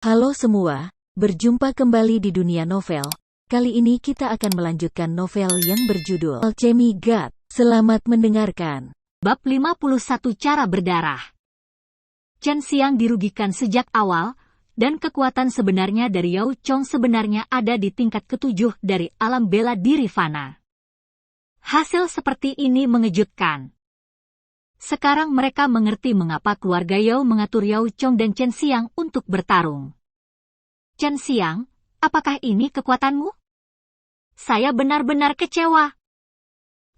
Halo semua, berjumpa kembali di dunia novel. Kali ini kita akan melanjutkan novel yang berjudul Alchemy God. Selamat mendengarkan. Bab 51 Cara Berdarah. Chen Xiang dirugikan sejak awal, dan kekuatan sebenarnya dari Yao Chong sebenarnya ada di tingkat ketujuh dari alam bela diri fana. Hasil seperti ini mengejutkan. Sekarang mereka mengerti mengapa keluarga Yao mengatur Yao Chong dan Chen Xiang untuk bertarung. Chen Xiang, apakah ini kekuatanmu? Saya benar-benar kecewa.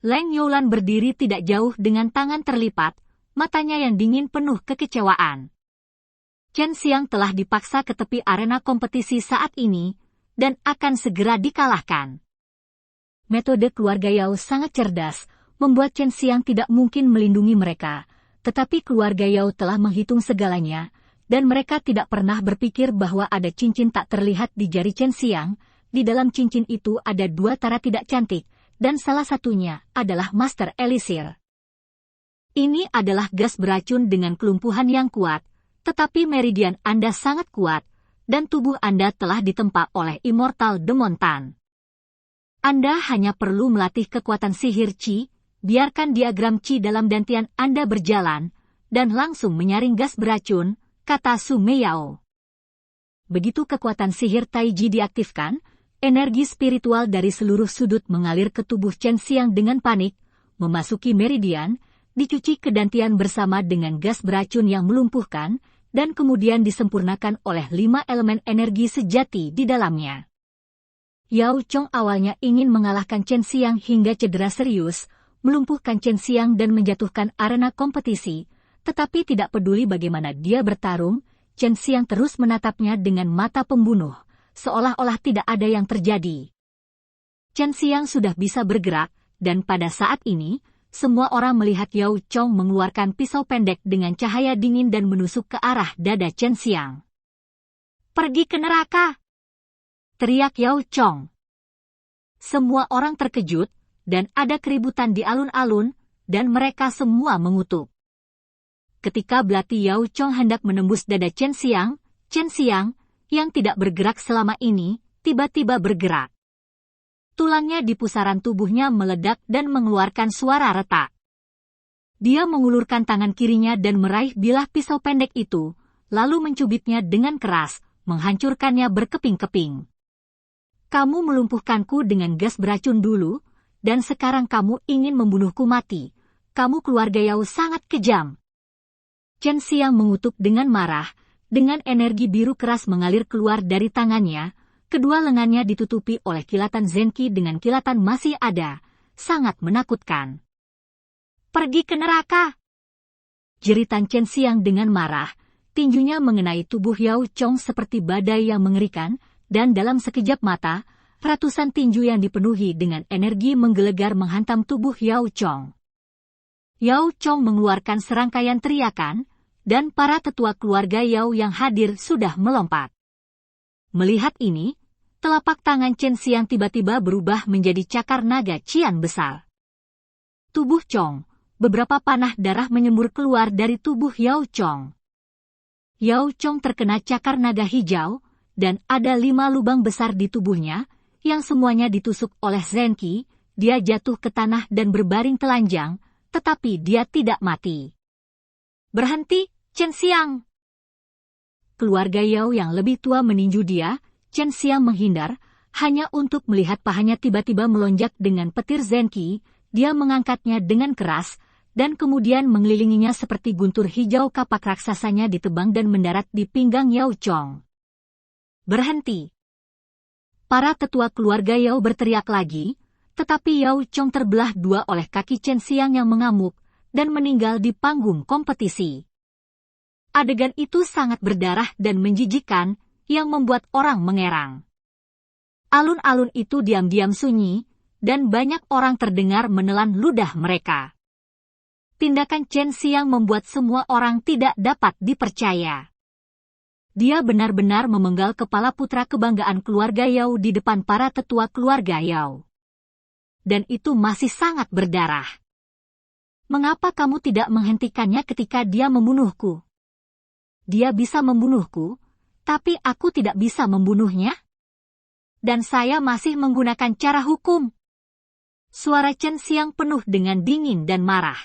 Leng Youlan berdiri tidak jauh dengan tangan terlipat, matanya yang dingin penuh kekecewaan. Chen Xiang telah dipaksa ke tepi arena kompetisi saat ini, dan akan segera dikalahkan. Metode keluarga Yao sangat cerdas, membuat Chen Xiang tidak mungkin melindungi mereka, tetapi keluarga Yao telah menghitung segalanya, dan mereka tidak pernah berpikir bahwa ada cincin tak terlihat di jari Chen Xiang. Di dalam cincin itu ada dua tara tidak cantik, dan salah satunya adalah Master Elisir. Ini adalah gas beracun dengan kelumpuhan yang kuat, tetapi meridian Anda sangat kuat, dan tubuh Anda telah ditempa oleh Immortal Demon Tan. Anda hanya perlu melatih kekuatan sihir Qi, biarkan diagram Qi dalam dantian Anda berjalan, dan langsung menyaring gas beracun, kata Su Meiyao. Begitu kekuatan sihir Taiji diaktifkan, energi spiritual dari seluruh sudut mengalir ke tubuh Chen Xiang dengan panik, memasuki meridian, dicuci ke dantian bersama dengan gas beracun yang melumpuhkan, dan kemudian disempurnakan oleh 5 elemen energi sejati di dalamnya. Yao Chong awalnya ingin mengalahkan Chen Xiang hingga cedera serius, melumpuhkan Chen Xiang dan menjatuhkan arena kompetisi, tetapi tidak peduli bagaimana dia bertarung, Chen Xiang terus menatapnya dengan mata pembunuh, seolah-olah tidak ada yang terjadi. Chen Xiang sudah bisa bergerak, dan pada saat ini, semua orang melihat Yao Chong mengeluarkan pisau pendek dengan cahaya dingin dan menusuk ke arah dada Chen Xiang. "Pergi ke neraka!" teriak Yao Chong. Semua orang terkejut, dan ada keributan di alun-alun, dan mereka semua mengutuk. Ketika belati Yao Chong hendak menembus dada Chen Xiang, yang tidak bergerak selama ini, tiba-tiba bergerak. Tulangnya di pusaran tubuhnya meledak dan mengeluarkan suara retak. Dia mengulurkan tangan kirinya dan meraih bilah pisau pendek itu, lalu mencubitnya dengan keras, menghancurkannya berkeping-keping. "Kamu melumpuhkanku dengan gas beracun dulu, dan sekarang kamu ingin membunuhku mati. Kamu keluarga Yao sangat kejam." Chen Xiang mengutuk dengan marah, dengan energi biru keras mengalir keluar dari tangannya, kedua lengannya ditutupi oleh kilatan Zenki dengan kilatan masih ada, sangat menakutkan. "Pergi ke neraka!" jeritan Chen Xiang dengan marah, tinjunya mengenai tubuh Yao Chong seperti badai yang mengerikan, dan dalam sekejap mata, ratusan tinju yang dipenuhi dengan energi menggelegar menghantam tubuh Yao Chong. Yao Chong mengeluarkan serangkaian teriakan, dan para tetua keluarga Yao yang hadir sudah melompat. Melihat ini, telapak tangan Chen Xiang tiba-tiba berubah menjadi cakar naga cian besar. Tubuh Chong, beberapa panah darah menyembur keluar dari tubuh Yao Chong. Yao Chong terkena cakar naga hijau, dan ada 5 lubang besar di tubuhnya, yang semuanya ditusuk oleh Zenki. Dia jatuh ke tanah dan berbaring telanjang, tetapi dia tidak mati. "Berhenti, Chen Xiang!" Keluarga Yao yang lebih tua meninju dia. Chen Xiang menghindar, hanya untuk melihat pahanya tiba-tiba melonjak dengan petir Zenki. Dia mengangkatnya dengan keras, dan kemudian mengelilinginya seperti guntur hijau. Kapak raksasanya ditebang dan mendarat di pinggang Yao Chong. "Berhenti!" Para tetua keluarga Yao berteriak lagi, tetapi Yao Chong terbelah dua oleh kaki Chen Xiang yang mengamuk, dan meninggal di panggung kompetisi. Adegan itu sangat berdarah dan menjijikkan, yang membuat orang mengerang. Alun-alun itu diam-diam sunyi, dan banyak orang terdengar menelan ludah mereka. Tindakan Chen Xiang membuat semua orang tidak dapat dipercaya. Dia benar-benar memenggal kepala putra kebanggaan keluarga Yao di depan para tetua keluarga Yao. Dan itu masih sangat berdarah. "Mengapa kamu tidak menghentikannya ketika dia membunuhku?" "Dia bisa membunuhku, tapi aku tidak bisa membunuhnya. Dan saya masih menggunakan cara hukum. Suara Chen Xiang penuh dengan dingin dan marah.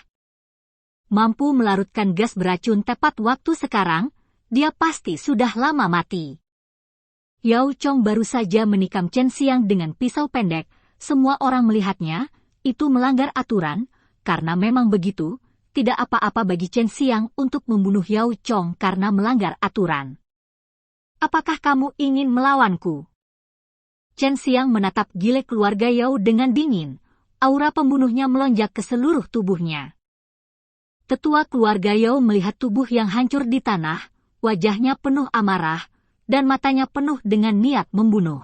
Mampu melarutkan gas beracun tepat waktu sekarang, dia pasti sudah lama mati. Yao Chong baru saja menikam Chen Xiang dengan pisau pendek. Semua orang melihatnya, itu melanggar aturan, karena memang begitu, tidak apa-apa bagi Chen Xiang untuk membunuh Yao Chong karena melanggar aturan. Apakah kamu ingin melawanku? Chen Xiang menatap gile keluarga Yao dengan dingin. Aura pembunuhnya melonjak ke seluruh tubuhnya. Tetua keluarga Yao melihat tubuh yang hancur di tanah, wajahnya penuh amarah, dan matanya penuh dengan niat membunuh.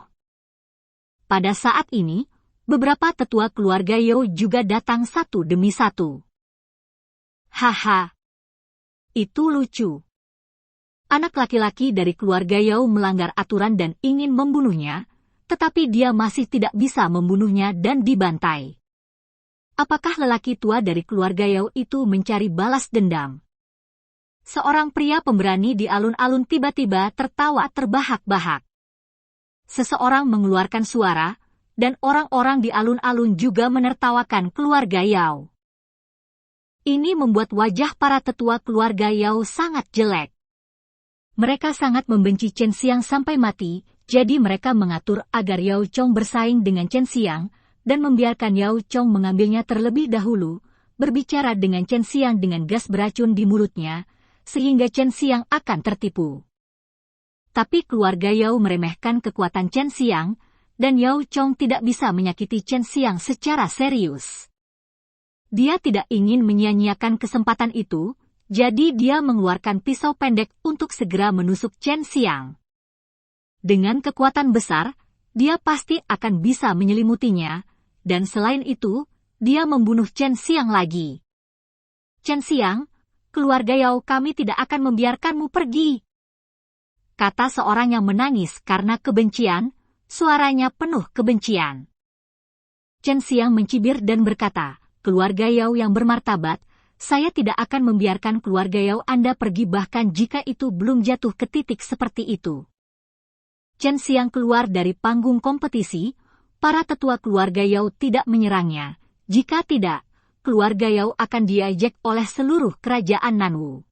Pada saat ini, beberapa tetua keluarga Yao juga datang satu demi satu. Haha, itu lucu. Anak laki-laki dari keluarga Yao melanggar aturan dan ingin membunuhnya, tetapi dia masih tidak bisa membunuhnya dan dibantai. Apakah lelaki tua dari keluarga Yao itu mencari balas dendam? Seorang pria pemberani di alun-alun tiba-tiba tertawa terbahak-bahak. Seseorang mengeluarkan suara, dan orang-orang di alun-alun juga menertawakan keluarga Yao. Ini membuat wajah para tetua keluarga Yao sangat jelek. Mereka sangat membenci Chen Xiang sampai mati, jadi mereka mengatur agar Yao Chong bersaing dengan Chen Xiang, dan membiarkan Yao Chong mengambilnya terlebih dahulu, berbicara dengan Chen Xiang dengan gas beracun di mulutnya, sehingga Chen Xiang akan tertipu. Tapi keluarga Yao meremehkan kekuatan Chen Xiang, dan Yao Chong tidak bisa menyakiti Chen Xiang secara serius. Dia tidak ingin menyia-nyiakan kesempatan itu, jadi dia mengeluarkan pisau pendek untuk segera menusuk Chen Xiang. Dengan kekuatan besar, dia pasti akan bisa menyelimutinya, dan selain itu, dia membunuh Chen Xiang lagi. Chen Xiang, keluarga Yao kami tidak akan membiarkanmu pergi. Kata seorang yang menangis karena kebencian, suaranya penuh kebencian. Chen Xiang mencibir dan berkata, keluarga Yao yang bermartabat, saya tidak akan membiarkan keluarga Yao Anda pergi bahkan jika itu belum jatuh ke titik seperti itu. Chen Xiang keluar dari panggung kompetisi, para tetua keluarga Yao tidak menyerangnya. Jika tidak, keluarga Yao akan diejek oleh seluruh kerajaan Nanwu.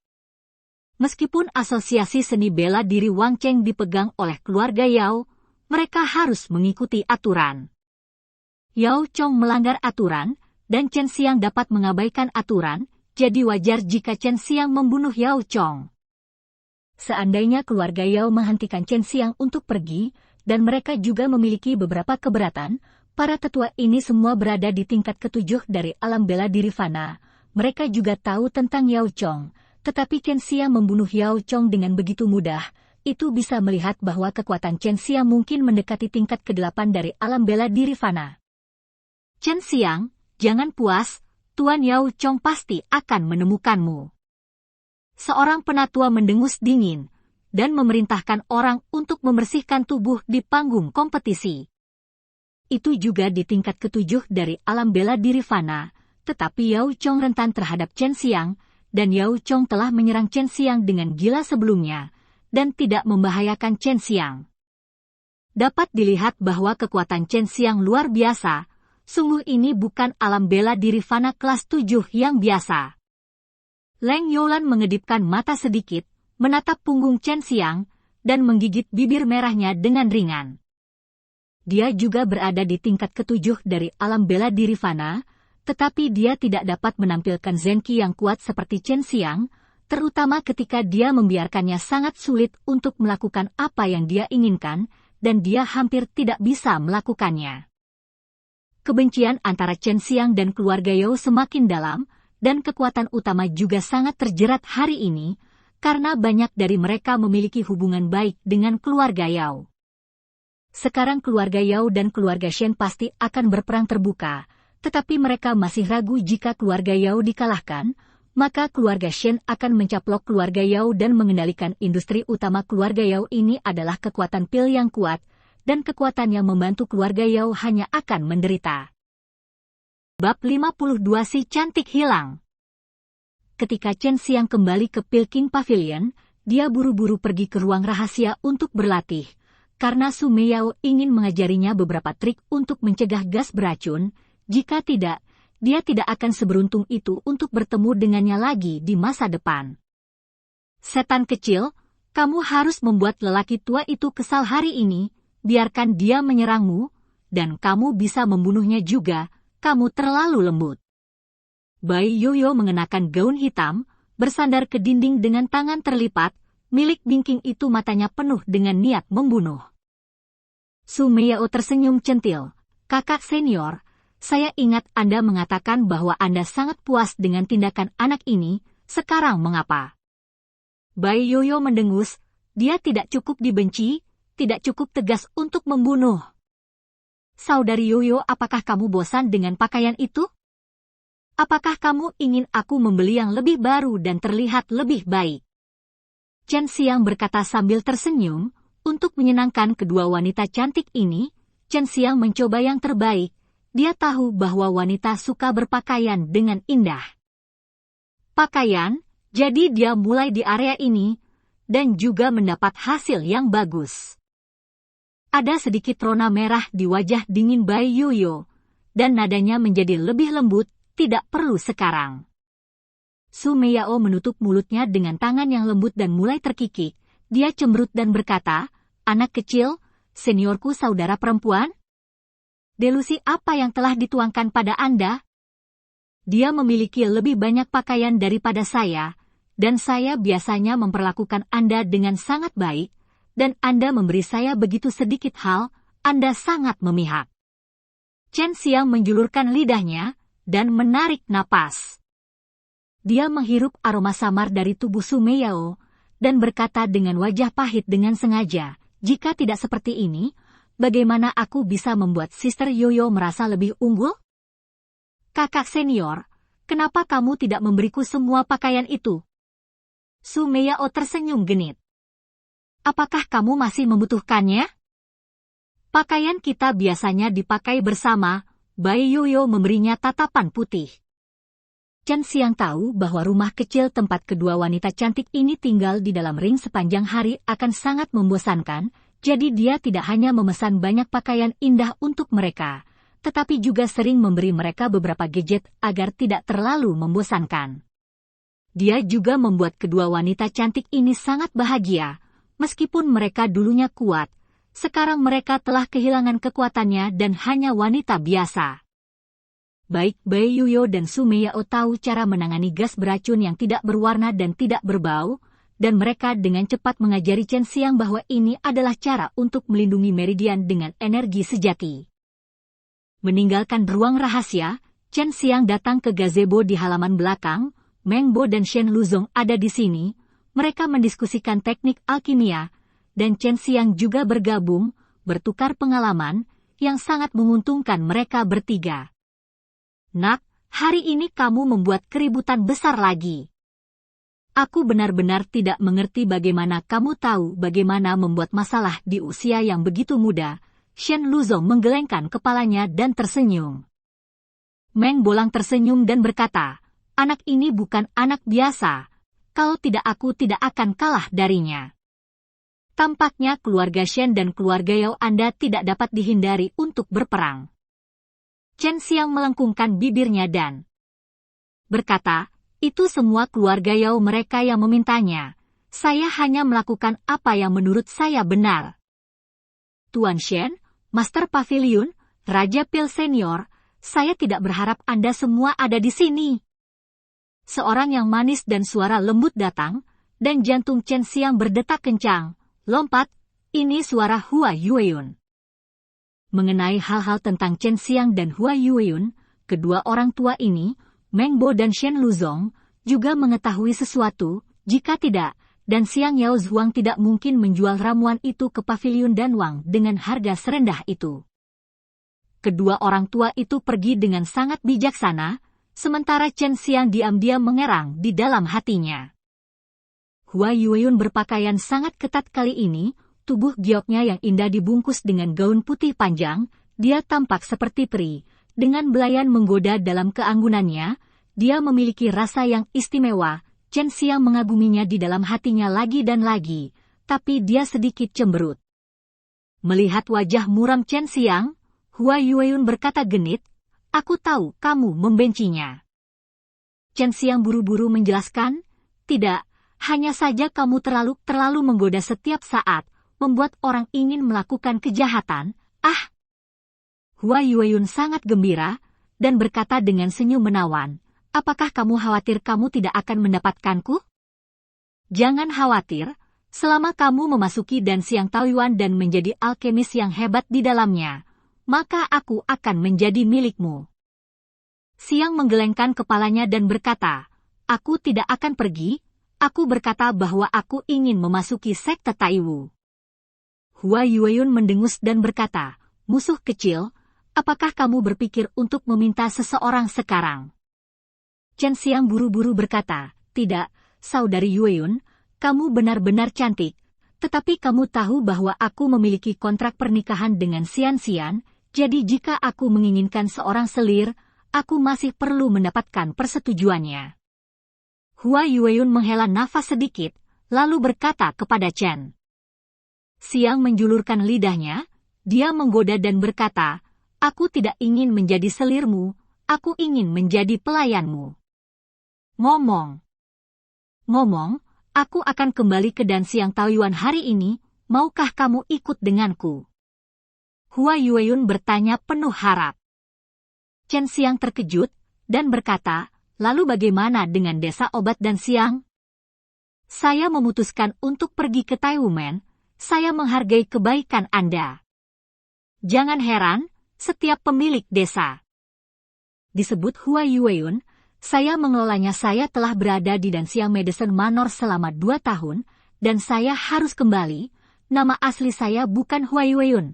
Meskipun asosiasi seni bela diri Wang Cheng dipegang oleh keluarga Yao, mereka harus mengikuti aturan. Yao Chong melanggar aturan, dan Chen Xiang dapat mengabaikan aturan, jadi wajar jika Chen Xiang membunuh Yao Chong. Seandainya keluarga Yao menghentikan Chen Xiang untuk pergi, dan mereka juga memiliki beberapa keberatan, para tetua ini semua berada di tingkat ketujuh dari alam bela diri fana. Mereka juga tahu tentang Yao Chong, tetapi Chen Xiang membunuh Yao Chong dengan begitu mudah, itu bisa melihat bahwa kekuatan Chen Xiang mungkin mendekati tingkat ke-8 dari alam bela diri fana. Chen Xiang, jangan puas, Tuan Yao Chong pasti akan menemukanmu. Seorang penatua mendengus dingin, dan memerintahkan orang untuk membersihkan tubuh di panggung kompetisi. Itu juga di tingkat ke-7 dari alam bela diri fana, tetapi Yao Chong rentan terhadap Chen Xiang, dan Yao Chong telah menyerang Chen Xiang dengan gila sebelumnya, dan tidak membahayakan Chen Xiang. Dapat dilihat bahwa kekuatan Chen Xiang luar biasa, sungguh ini bukan alam bela diri fana kelas 7 yang biasa. Leng Youlan mengedipkan mata sedikit, menatap punggung Chen Xiang, dan menggigit bibir merahnya dengan ringan. Dia juga berada di tingkat ke-7 dari alam bela diri fana, tetapi dia tidak dapat menampilkan Zenki yang kuat seperti Chen Xiang, terutama ketika dia membiarkannya sangat sulit untuk melakukan apa yang dia inginkan, dan dia hampir tidak bisa melakukannya. Kebencian antara Chen Xiang dan keluarga Yao semakin dalam, dan kekuatan utama juga sangat terjerat hari ini, karena banyak dari mereka memiliki hubungan baik dengan keluarga Yao. Sekarang keluarga Yao dan keluarga Shen pasti akan berperang terbuka, tetapi mereka masih ragu jika keluarga Yao dikalahkan, maka keluarga Shen akan mencaplok keluarga Yao dan mengendalikan industri utama keluarga Yao. Ini adalah kekuatan pil yang kuat, dan kekuatan yang membantu keluarga Yao hanya akan menderita. Bab 52 Si Cantik Hilang. Ketika Chen Xiang kembali ke Peking Pavilion, dia buru-buru pergi ke ruang rahasia untuk berlatih, karena Su Meiyao ingin mengajarinya beberapa trik untuk mencegah gas beracun. Jika tidak, dia tidak akan seberuntung itu untuk bertemu dengannya lagi di masa depan. Setan kecil, kamu harus membuat lelaki tua itu kesal hari ini, biarkan dia menyerangmu, dan kamu bisa membunuhnya juga, kamu terlalu lembut. Bai Yoyo mengenakan gaun hitam, bersandar ke dinding dengan tangan terlipat, milik Bingking itu matanya penuh dengan niat membunuh. Su Meiyao tersenyum centil. Kakak senior, saya ingat Anda mengatakan bahwa Anda sangat puas dengan tindakan anak ini, sekarang mengapa? Bai Yoyo mendengus, dia tidak cukup dibenci, tidak cukup tegas untuk membunuh. Saudari Yoyo, apakah kamu bosan dengan pakaian itu? Apakah kamu ingin aku membeli yang lebih baru dan terlihat lebih baik? Chen Xiang berkata sambil tersenyum. Untuk menyenangkan kedua wanita cantik ini, Chen Xiang mencoba yang terbaik. Dia tahu bahwa wanita suka berpakaian dengan indah. Pakaian, jadi dia mulai di area ini, dan juga mendapat hasil yang bagus. Ada sedikit rona merah di wajah dingin Bai Yoyo, dan nadanya menjadi lebih lembut, tidak perlu sekarang. Su Meiyao menutup mulutnya dengan tangan yang lembut dan mulai terkikik. Dia cemberut dan berkata, anak kecil, seniorku saudara perempuan? Delusi apa yang telah dituangkan pada Anda? Dia memiliki lebih banyak pakaian daripada saya, dan saya biasanya memperlakukan Anda dengan sangat baik, dan Anda memberi saya begitu sedikit hal, Anda sangat memihak. Chen Xiang menjulurkan lidahnya, dan menarik napas. Dia menghirup aroma samar dari tubuh Su Meiyao, dan berkata dengan wajah pahit dengan sengaja, jika tidak seperti ini, bagaimana aku bisa membuat Sister Yoyo merasa lebih unggul? Kakak senior, kenapa kamu tidak memberiku semua pakaian itu? Su Meiyao tersenyum genit. Apakah kamu masih membutuhkannya? Pakaian kita biasanya dipakai bersama, Bai Yoyo memberinya tatapan putih. Chen Xiang tahu bahwa rumah kecil tempat kedua wanita cantik ini tinggal di dalam ring sepanjang hari akan sangat membosankan, jadi dia tidak hanya memesan banyak pakaian indah untuk mereka, tetapi juga sering memberi mereka beberapa gadget agar tidak terlalu membosankan. Dia juga membuat kedua wanita cantik ini sangat bahagia, meskipun mereka dulunya kuat, sekarang mereka telah kehilangan kekuatannya dan hanya wanita biasa. Baik Bai Yoyo dan Su Meiyao tahu cara menangani gas beracun yang tidak berwarna dan tidak berbau, dan mereka dengan cepat mengajari Chen Xiang bahwa ini adalah cara untuk melindungi Meridian dengan energi sejati. Meninggalkan ruang rahasia, Chen Xiang datang ke gazebo di halaman belakang. Meng Bo dan Shen Luzong ada di sini, mereka mendiskusikan teknik alkimia, dan Chen Xiang juga bergabung, bertukar pengalaman, yang sangat menguntungkan mereka bertiga. Nak, hari ini kamu membuat keributan besar lagi. Aku benar-benar tidak mengerti bagaimana kamu tahu bagaimana membuat masalah di usia yang begitu muda. Shen Luzong menggelengkan kepalanya dan tersenyum. Meng Bolang tersenyum dan berkata, anak ini bukan anak biasa. Kalau tidak aku tidak akan kalah darinya. Tampaknya keluarga Shen dan keluarga Yao Anda tidak dapat dihindari untuk berperang. Chen Xiang melengkungkan bibirnya dan berkata, itu semua keluarga Yao mereka yang memintanya. Saya hanya melakukan apa yang menurut saya benar. Tuan Shen, Master Pavilion, Raja Pil Senior, saya tidak berharap Anda semua ada di sini. Seorang yang manis dan suara lembut datang, dan jantung Chen Xiang berdetak kencang. Lompat, ini suara Hua Yueyun. Mengenai hal-hal tentang Chen Xiang dan Hua Yueyun, kedua orang tua ini, Meng Bo dan Shen Luzong, juga mengetahui sesuatu, jika tidak, dan Xiang Yao Zhuang tidak mungkin menjual ramuan itu ke Pavilion Danwang dengan harga serendah itu. Kedua orang tua itu pergi dengan sangat bijaksana, sementara Chen Xiang diam-diam mengerang di dalam hatinya. Hua Yueyun berpakaian sangat ketat kali ini, tubuh gioknya yang indah dibungkus dengan gaun putih panjang, dia tampak seperti peri, dengan belayan menggoda dalam keanggunannya, dia memiliki rasa yang istimewa, Chen Xiang mengaguminya di dalam hatinya lagi dan lagi, tapi dia sedikit cemberut. Melihat wajah muram Chen Xiang, Hua Yueyun berkata genit, "Aku tahu kamu membencinya." Chen Xiang buru-buru menjelaskan, "Tidak, hanya saja kamu terlalu menggoda setiap saat, membuat orang ingin melakukan kejahatan." "Ah!" Hua Yueyun sangat gembira, dan berkata dengan senyum menawan, "Apakah kamu khawatir kamu tidak akan mendapatkanku? Jangan khawatir, selama kamu memasuki Dan Siang Taoyuan dan menjadi alkemis yang hebat di dalamnya, maka aku akan menjadi milikmu." Siang menggelengkan kepalanya dan berkata, "Aku tidak akan pergi, aku berkata bahwa aku ingin memasuki sekte Taiwu." Hua Yueyun mendengus dan berkata, "Musuh kecil, apakah kamu berpikir untuk meminta seseorang sekarang?" Chen Xiang buru-buru berkata, "Tidak, saudari Yueyun, kamu benar-benar cantik, tetapi kamu tahu bahwa aku memiliki kontrak pernikahan dengan Xian, jadi jika aku menginginkan seorang selir, aku masih perlu mendapatkan persetujuannya." Hua Yueyun menghela nafas sedikit, lalu berkata kepada Chen Xiang menjulurkan lidahnya, dia menggoda dan berkata, "Aku tidak ingin menjadi selirmu, aku ingin menjadi pelayanmu." Ngomong, aku akan kembali ke Dan Siang Taoyuan hari ini, maukah kamu ikut denganku? Hua Yueyun bertanya penuh harap. Chen Xiang terkejut, dan berkata, "Lalu bagaimana dengan desa obat Dan Siang? Saya memutuskan untuk pergi ke Taiwumen, saya menghargai kebaikan Anda. Jangan heran, setiap pemilik desa disebut Hua Yueyun, saya mengelolanya. Saya telah berada di Dan Siang Medicine Manor selama 2 tahun, dan saya harus kembali. Nama asli saya bukan Hua Yueyun."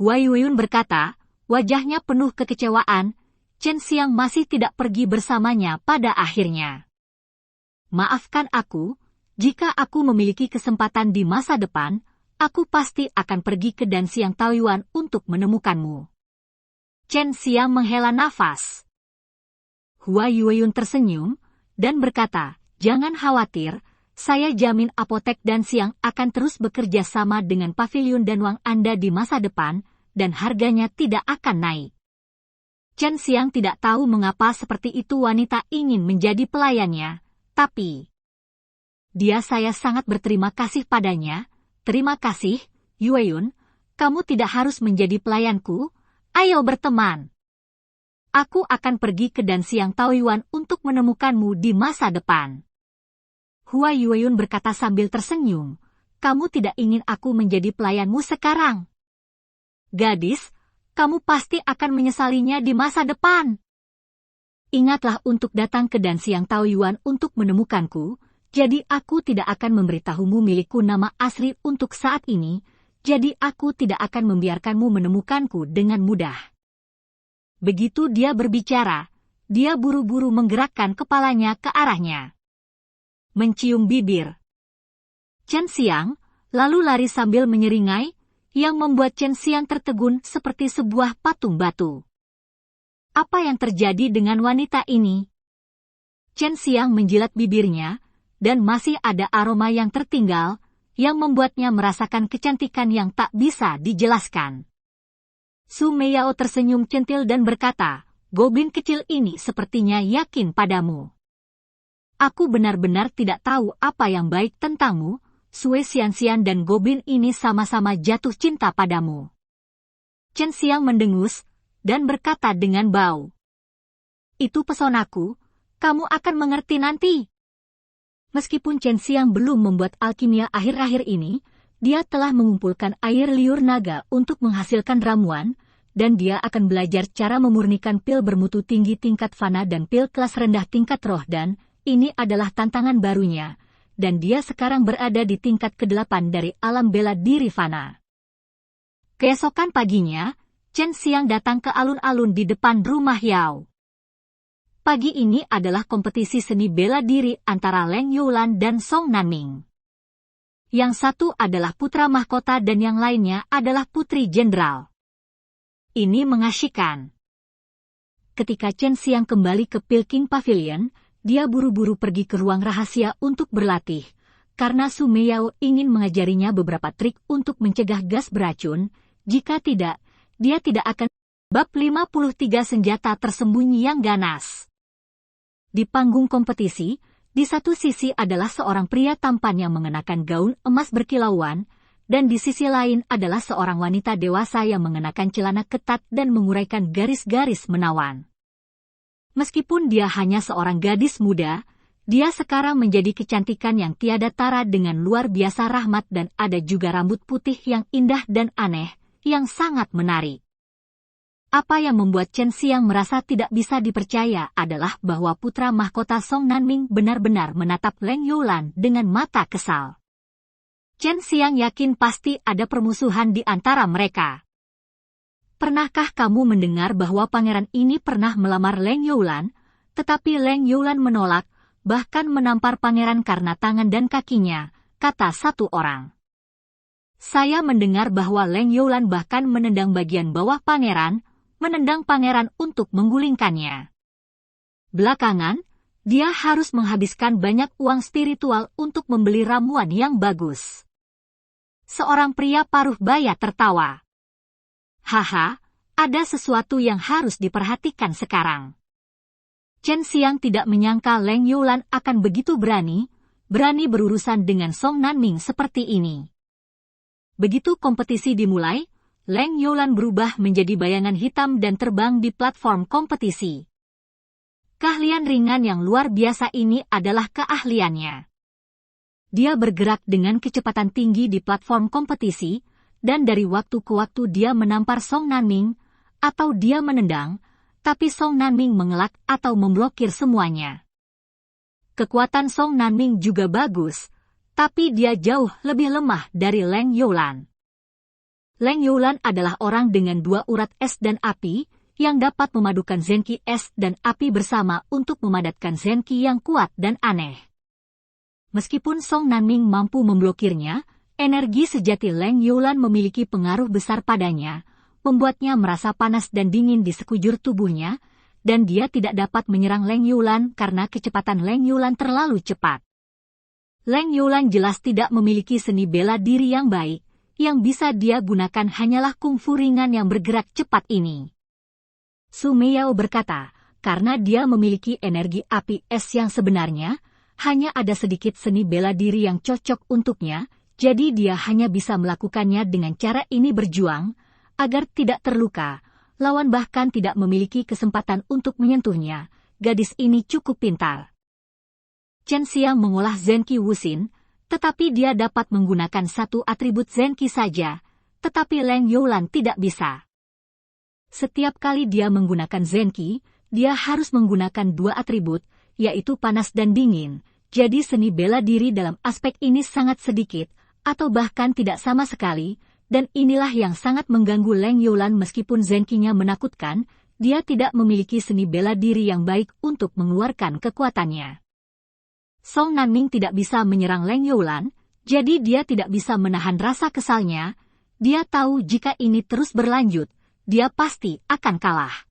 Hua Yueyun berkata, wajahnya penuh kekecewaan, Chen Xiang masih tidak pergi bersamanya pada akhirnya. "Maafkan aku, jika aku memiliki kesempatan di masa depan, aku pasti akan pergi ke Dan Siang Taoyuan untuk menemukanmu." Chen Xiang menghela nafas. Hua Yueyun tersenyum, dan berkata, "Jangan khawatir, saya jamin apotek Dan Siang akan terus bekerja sama dengan Paviliun Danwang Anda di masa depan, dan harganya tidak akan naik." Chen Xiang tidak tahu mengapa seperti itu wanita ingin menjadi pelayannya, tapi saya sangat berterima kasih padanya. "Terima kasih, Yueyun, kamu tidak harus menjadi pelayanku, ayo berteman. Aku akan pergi ke Dan Siang Taoyuan untuk menemukanmu di masa depan." Hua Yueyun berkata sambil tersenyum, "Kamu tidak ingin aku menjadi pelayanmu sekarang? Gadis, kamu pasti akan menyesalinya di masa depan. Ingatlah untuk datang ke Dan Siang Taoyuan untuk menemukanku, jadi aku tidak akan memberitahumu milikku nama asli untuk saat ini, jadi aku tidak akan membiarkanmu menemukanku dengan mudah." Begitu dia berbicara, dia buru-buru menggerakkan kepalanya ke arahnya. Mencium bibir Chen Xiang, lalu lari sambil menyeringai, yang membuat Chen Xiang tertegun seperti sebuah patung batu. Apa yang terjadi dengan wanita ini? Chen Xiang menjilat bibirnya, dan masih ada aroma yang tertinggal, yang membuatnya merasakan kecantikan yang tak bisa dijelaskan. Su Meiyao tersenyum centil dan berkata, "Goblin kecil ini sepertinya yakin padamu. Aku benar-benar tidak tahu apa yang baik tentangmu, Sue Xianxian dan goblin ini sama-sama jatuh cinta padamu." Chen Xiang mendengus, dan berkata dengan bau, "Itu pesonaku, kamu akan mengerti nanti." Meskipun Chen Xiang belum membuat alkimia akhir-akhir ini, dia telah mengumpulkan air liur naga untuk menghasilkan ramuan, dan dia akan belajar cara memurnikan pil bermutu tinggi tingkat fana dan pil kelas rendah tingkat roh, dan ini adalah tantangan barunya, dan dia sekarang berada di tingkat ke-8 dari alam bela diri fana. Keesokan paginya, Chen Xiang datang ke alun-alun di depan rumah Yao. Pagi ini adalah kompetisi seni bela diri antara Leng Youlan dan Song Nanming. Yang satu adalah putra mahkota dan yang lainnya adalah putri jenderal. Ini mengasyikkan. Ketika Chen Xiang kembali ke Peking Pavilion, dia buru-buru pergi ke ruang rahasia untuk berlatih, karena Su Meiyao ingin mengajarinya beberapa trik untuk mencegah gas beracun. Jika tidak, dia tidak akan. Bab 53 Senjata Tersembunyi yang Ganas. Di panggung kompetisi, di satu sisi adalah seorang pria tampan yang mengenakan gaun emas berkilauan, dan di sisi lain adalah seorang wanita dewasa yang mengenakan celana ketat dan menguraikan garis-garis menawan. Meskipun dia hanya seorang gadis muda, dia sekarang menjadi kecantikan yang tiada tara dengan luar biasa rahmat dan ada juga rambut putih yang indah dan aneh, yang sangat menarik. Apa yang membuat Chen Xiang merasa tidak bisa dipercaya adalah bahwa putra mahkota Song Nanming benar-benar menatap Leng Youlan dengan mata kesal. Chen Xiang yakin pasti ada permusuhan di antara mereka. Pernahkah kamu mendengar bahwa pangeran ini pernah melamar Leng Youlan, tetapi Leng Youlan menolak, bahkan menampar pangeran karena tangan dan kakinya, kata satu orang. Saya mendengar bahwa Leng Youlan bahkan menendang bagian bawah pangeran, menendang pangeran untuk menggulingkannya. Belakangan, dia harus menghabiskan banyak uang spiritual untuk membeli ramuan yang bagus. Seorang pria paruh baya tertawa. Haha, ada sesuatu yang harus diperhatikan sekarang. Chen Xiang tidak menyangka Leng Youlan akan begitu berani berurusan dengan Song Nanming seperti ini. Begitu kompetisi dimulai, Leng Youlan berubah menjadi bayangan hitam dan terbang di platform kompetisi. Keahlian ringan yang luar biasa ini adalah keahliannya. Dia bergerak dengan kecepatan tinggi di platform kompetisi, dan dari waktu ke waktu dia menampar Song Nanming, atau dia menendang, tapi Song Nanming mengelak atau memblokir semuanya. Kekuatan Song Nanming juga bagus, tapi dia jauh lebih lemah dari Leng Youlan. Leng Youlan adalah orang dengan dua urat es dan api, yang dapat memadukan Zenki es dan api bersama untuk memadatkan Zenki yang kuat dan aneh. Meskipun Song Nanming mampu memblokirnya, energi sejati Leng Youlan memiliki pengaruh besar padanya, membuatnya merasa panas dan dingin di sekujur tubuhnya, dan dia tidak dapat menyerang Leng Youlan karena kecepatan Leng Youlan terlalu cepat. Leng Youlan jelas tidak memiliki seni bela diri yang baik, yang bisa dia gunakan hanyalah kungfu ringan yang bergerak cepat ini. Su Meiyao berkata, karena dia memiliki energi api es yang sebenarnya, hanya ada sedikit seni bela diri yang cocok untuknya, jadi dia hanya bisa melakukannya dengan cara ini berjuang, agar tidak terluka, lawan bahkan tidak memiliki kesempatan untuk menyentuhnya. Gadis ini cukup pintar. Chen Xiang mengolah Zenki Wuxin, tetapi dia dapat menggunakan satu atribut Zenki saja, tetapi Leng Youlan tidak bisa. Setiap kali dia menggunakan Zenki, dia harus menggunakan dua atribut, yaitu panas dan dingin, jadi seni bela diri dalam aspek ini sangat sedikit, atau bahkan tidak sama sekali, dan inilah yang sangat mengganggu Leng Youlan meskipun Zenki-nya menakutkan, dia tidak memiliki seni bela diri yang baik untuk mengeluarkan kekuatannya. Song Nanming tidak bisa menyerang Leng Youlan, jadi dia tidak bisa menahan rasa kesalnya, dia tahu jika ini terus berlanjut, dia pasti akan kalah.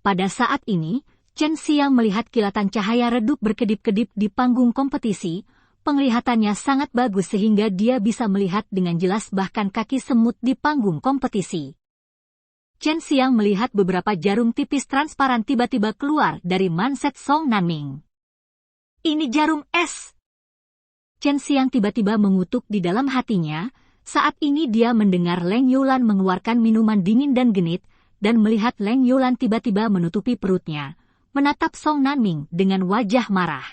Pada saat ini, Chen Xiang melihat kilatan cahaya redup berkedip-kedip di panggung kompetisi, penglihatannya sangat bagus sehingga dia bisa melihat dengan jelas bahkan kaki semut di panggung kompetisi. Chen Xiang melihat beberapa jarum tipis transparan tiba-tiba keluar dari manset Song Nanming. Ini jarum es! Chen Xiang tiba-tiba mengutuk di dalam hatinya, saat ini dia mendengar Leng Youlan mengeluarkan minuman dingin dan genit, dan melihat Leng Youlan tiba-tiba menutupi perutnya, menatap Song Nanming dengan wajah marah.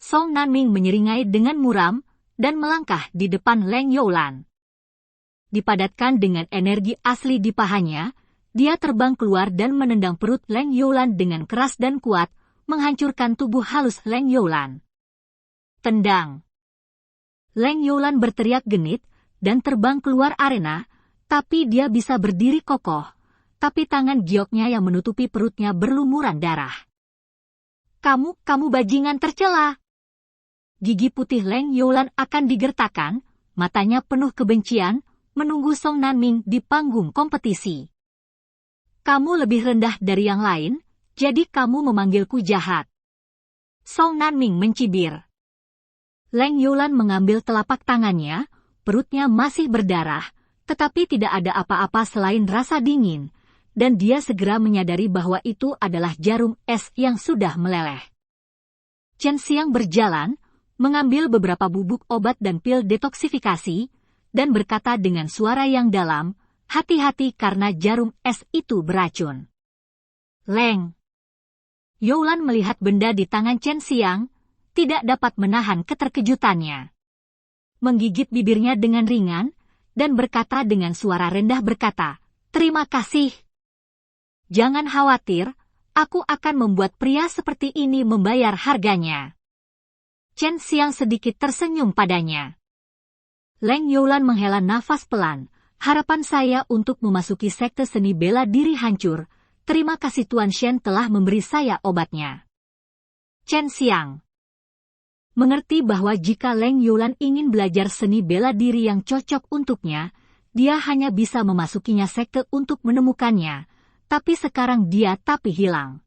Song Nanming menyeringai dengan muram, dan melangkah di depan Leng Youlan. Dipadatkan dengan energi asli di pahanya, dia terbang keluar dan menendang perut Leng Youlan dengan keras dan kuat, menghancurkan tubuh halus Leng Youlan. Tendang! Leng Youlan berteriak genit, dan terbang keluar arena, tapi dia bisa berdiri kokoh, tapi tangan gioknya yang menutupi perutnya berlumuran darah. Kamu bajingan tercela! Gigi putih Leng Youlan akan digertakkan, matanya penuh kebencian, menunggu Song Nanming di panggung kompetisi. Kamu lebih rendah dari yang lain, jadi kamu memanggilku jahat. Song Nanming mencibir. Leng Youlan mengambil telapak tangannya, perutnya masih berdarah, tetapi tidak ada apa-apa selain rasa dingin, dan dia segera menyadari bahwa itu adalah jarum es yang sudah meleleh. Chen Xiang berjalan, mengambil beberapa bubuk obat dan pil detoksifikasi, dan berkata dengan suara yang dalam, hati-hati karena jarum es itu beracun. Leng Youlan melihat benda di tangan Chen Xiang, tidak dapat menahan keterkejutannya. Menggigit bibirnya dengan ringan, dan berkata dengan suara rendah berkata, "Terima kasih. Jangan khawatir, aku akan membuat pria seperti ini membayar harganya." Chen Xiang sedikit tersenyum padanya. Leng Youlan menghela nafas pelan, "Harapan saya untuk memasuki sekte seni bela diri hancur. Terima kasih Tuan Shen telah memberi saya obatnya." Chen Xiang mengerti bahwa jika Leng Youlan ingin belajar seni bela diri yang cocok untuknya, dia hanya bisa memasukinya sekte untuk menemukannya, tapi sekarang dia tapi hilang.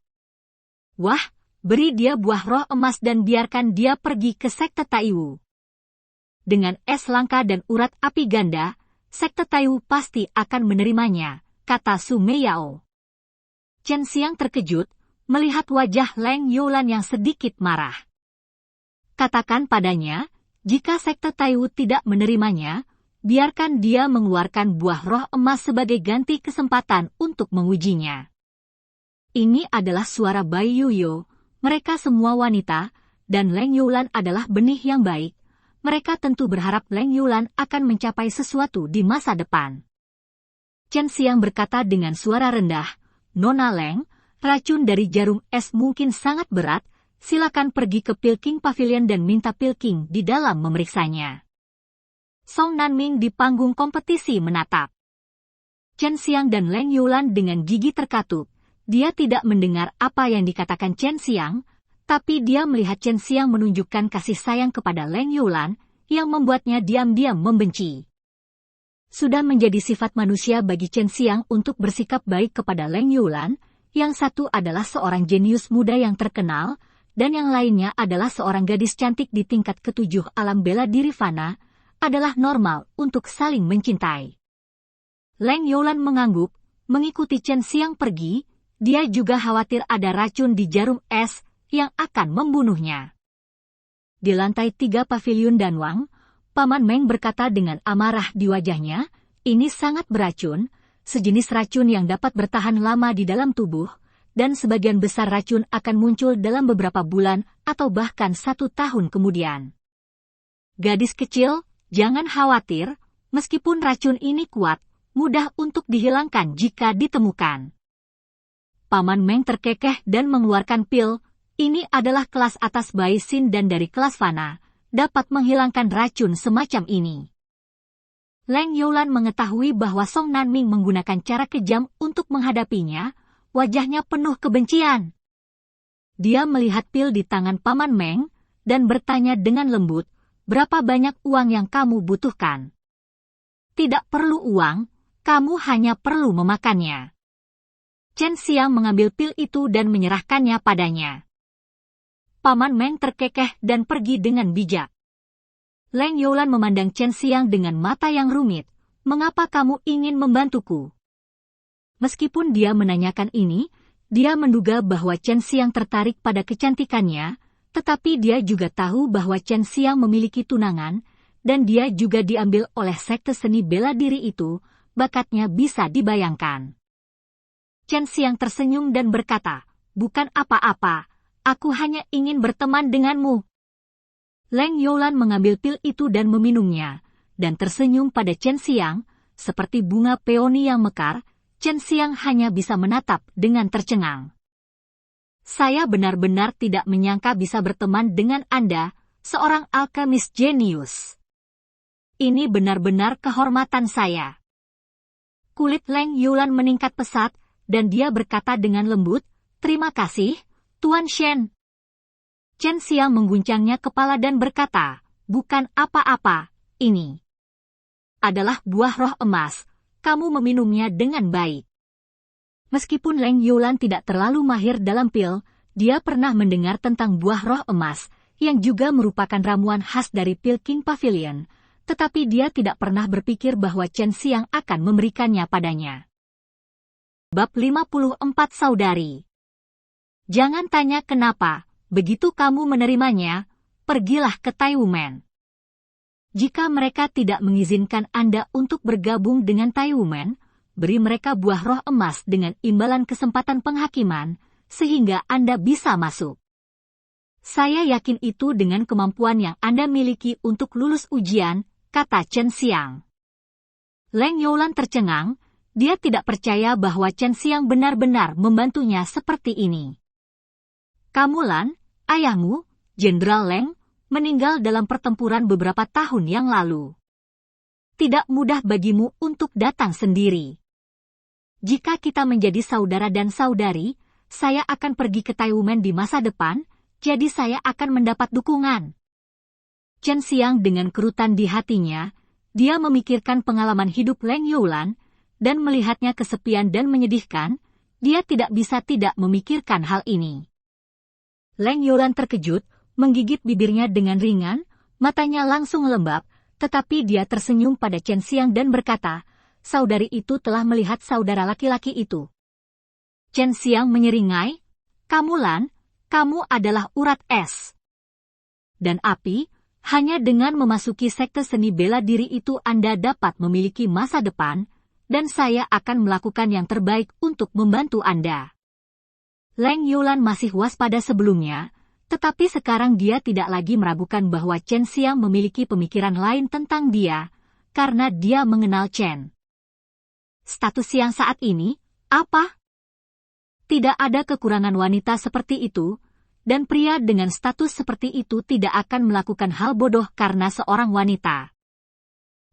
Wah, beri dia buah roh emas dan biarkan dia pergi ke sekte Taiwu. Dengan es langka dan urat api ganda, sekte Taiwu pasti akan menerimanya, kata Su Meiyao. Chen Xiang terkejut, melihat wajah Leng Youlan yang sedikit marah. Katakan padanya, jika sekte Taiwu tidak menerimanya, biarkan dia mengeluarkan buah roh emas sebagai ganti kesempatan untuk mengujinya. Ini adalah suara Bai Yuyo, mereka semua wanita, dan Leng Youlan adalah benih yang baik. Mereka tentu berharap Leng Youlan akan mencapai sesuatu di masa depan. Chen Xiang berkata dengan suara rendah, "Nona Leng, racun dari jarum es mungkin sangat berat, silakan pergi ke Pilking Pavilion dan minta Pilking di dalam memeriksanya." Song Nanming di panggung kompetisi menatap Chen Xiang dan Leng Youlan dengan gigi terkatup. Dia tidak mendengar apa yang dikatakan Chen Xiang, tapi dia melihat Chen Xiang menunjukkan kasih sayang kepada Leng Youlan, yang membuatnya diam-diam membenci. Sudah menjadi sifat manusia bagi Chen Xiang untuk bersikap baik kepada Leng Youlan, yang satu adalah seorang jenius muda yang terkenal, dan yang lainnya adalah seorang gadis cantik di tingkat ketujuh alam bela diri fana, adalah normal untuk saling mencintai. Leng Youlan mengangguk, mengikuti Chen Xiang pergi. Dia juga khawatir ada racun di jarum es yang akan membunuhnya. Di lantai 3 paviliun Danwang, Paman Meng berkata dengan amarah di wajahnya, "Ini sangat beracun, sejenis racun yang dapat bertahan lama di dalam tubuh, dan sebagian besar racun akan muncul dalam beberapa bulan atau bahkan 1 tahun kemudian. Gadis kecil, jangan khawatir, meskipun racun ini kuat, mudah untuk dihilangkan jika ditemukan." Paman Meng terkekeh dan mengeluarkan pil. Ini adalah kelas atas Bai Xin dan dari kelas Fana, dapat menghilangkan racun semacam ini. Leng Youlan mengetahui bahwa Song Nanming menggunakan cara kejam untuk menghadapinya, wajahnya penuh kebencian. Dia melihat pil di tangan Paman Meng, dan bertanya dengan lembut, "Berapa banyak uang yang kamu butuhkan?" "Tidak perlu uang, kamu hanya perlu memakannya." Chen Xiang mengambil pil itu dan menyerahkannya padanya. Paman Meng terkekeh dan pergi dengan bijak. Leng Youlan memandang Chen Xiang dengan mata yang rumit. "Mengapa kamu ingin membantuku?" Meskipun dia menanyakan ini, dia menduga bahwa Chen Xiang tertarik pada kecantikannya, tetapi dia juga tahu bahwa Chen Xiang memiliki tunangan, dan dia juga diambil oleh sekte seni bela diri itu, bakatnya bisa dibayangkan. Chen Xiang tersenyum dan berkata, "Bukan apa-apa, aku hanya ingin berteman denganmu." Leng Youlan mengambil pil itu dan meminumnya, dan tersenyum pada Chen Xiang, seperti bunga peoni yang mekar. Chen Xiang hanya bisa menatap dengan tercengang. "Saya benar-benar tidak menyangka bisa berteman dengan Anda, seorang alkemis jenius. Ini benar-benar kehormatan saya." Kulit Leng Youlan meningkat pesat, dan dia berkata dengan lembut, "Terima kasih, Tuan Shen." Chen Xiang mengguncangnya kepala dan berkata, "Bukan apa-apa, ini adalah buah roh emas, kamu meminumnya dengan baik." Meskipun Leng Youlan tidak terlalu mahir dalam pil, Dia pernah mendengar tentang buah roh emas, yang juga merupakan ramuan khas dari Peking Pavilion, tetapi dia tidak pernah berpikir bahwa Chen Xiang akan memberikannya padanya. Bab 54 Saudari. Jangan tanya kenapa, begitu kamu menerimanya, pergilah ke Taiwan. Jika mereka tidak mengizinkan Anda untuk bergabung dengan Taiwan, beri mereka buah roh emas dengan imbalan kesempatan penghakiman, sehingga Anda bisa masuk. Saya yakin itu dengan kemampuan yang Anda miliki untuk lulus ujian, kata Chen Xiang. Leng Youlan tercengang, dia tidak percaya bahwa Chen Xiang benar-benar membantunya seperti ini. Kamu Lan, ayahmu, Jenderal Leng, meninggal dalam pertempuran beberapa tahun yang lalu. Tidak mudah bagimu untuk datang sendiri. Jika kita menjadi saudara dan saudari, saya akan pergi ke Taiwan di masa depan, jadi saya akan mendapat dukungan. Chen Xiang dengan kerutan di hatinya, dia memikirkan pengalaman hidup Leng Youlan, dan melihatnya kesepian dan menyedihkan, dia tidak bisa tidak memikirkan hal ini. Leng Youlan terkejut, menggigit bibirnya dengan ringan, matanya langsung lembab, tetapi dia tersenyum pada Chen Xiang dan berkata, saudari itu telah melihat saudara laki-laki itu. Chen Xiang menyeringai, kamu Lan, kamu adalah urat es dan api, hanya dengan memasuki sekte seni bela diri itu Anda dapat memiliki masa depan, dan saya akan melakukan yang terbaik untuk membantu Anda. Leng Youlan masih waspada sebelumnya, tetapi sekarang dia tidak lagi meragukan bahwa Chen Xiang memiliki pemikiran lain tentang dia, karena dia mengenal Chen. Status Xiang saat ini, apa? Tidak ada kekurangan wanita seperti itu, dan pria dengan status seperti itu tidak akan melakukan hal bodoh karena seorang wanita.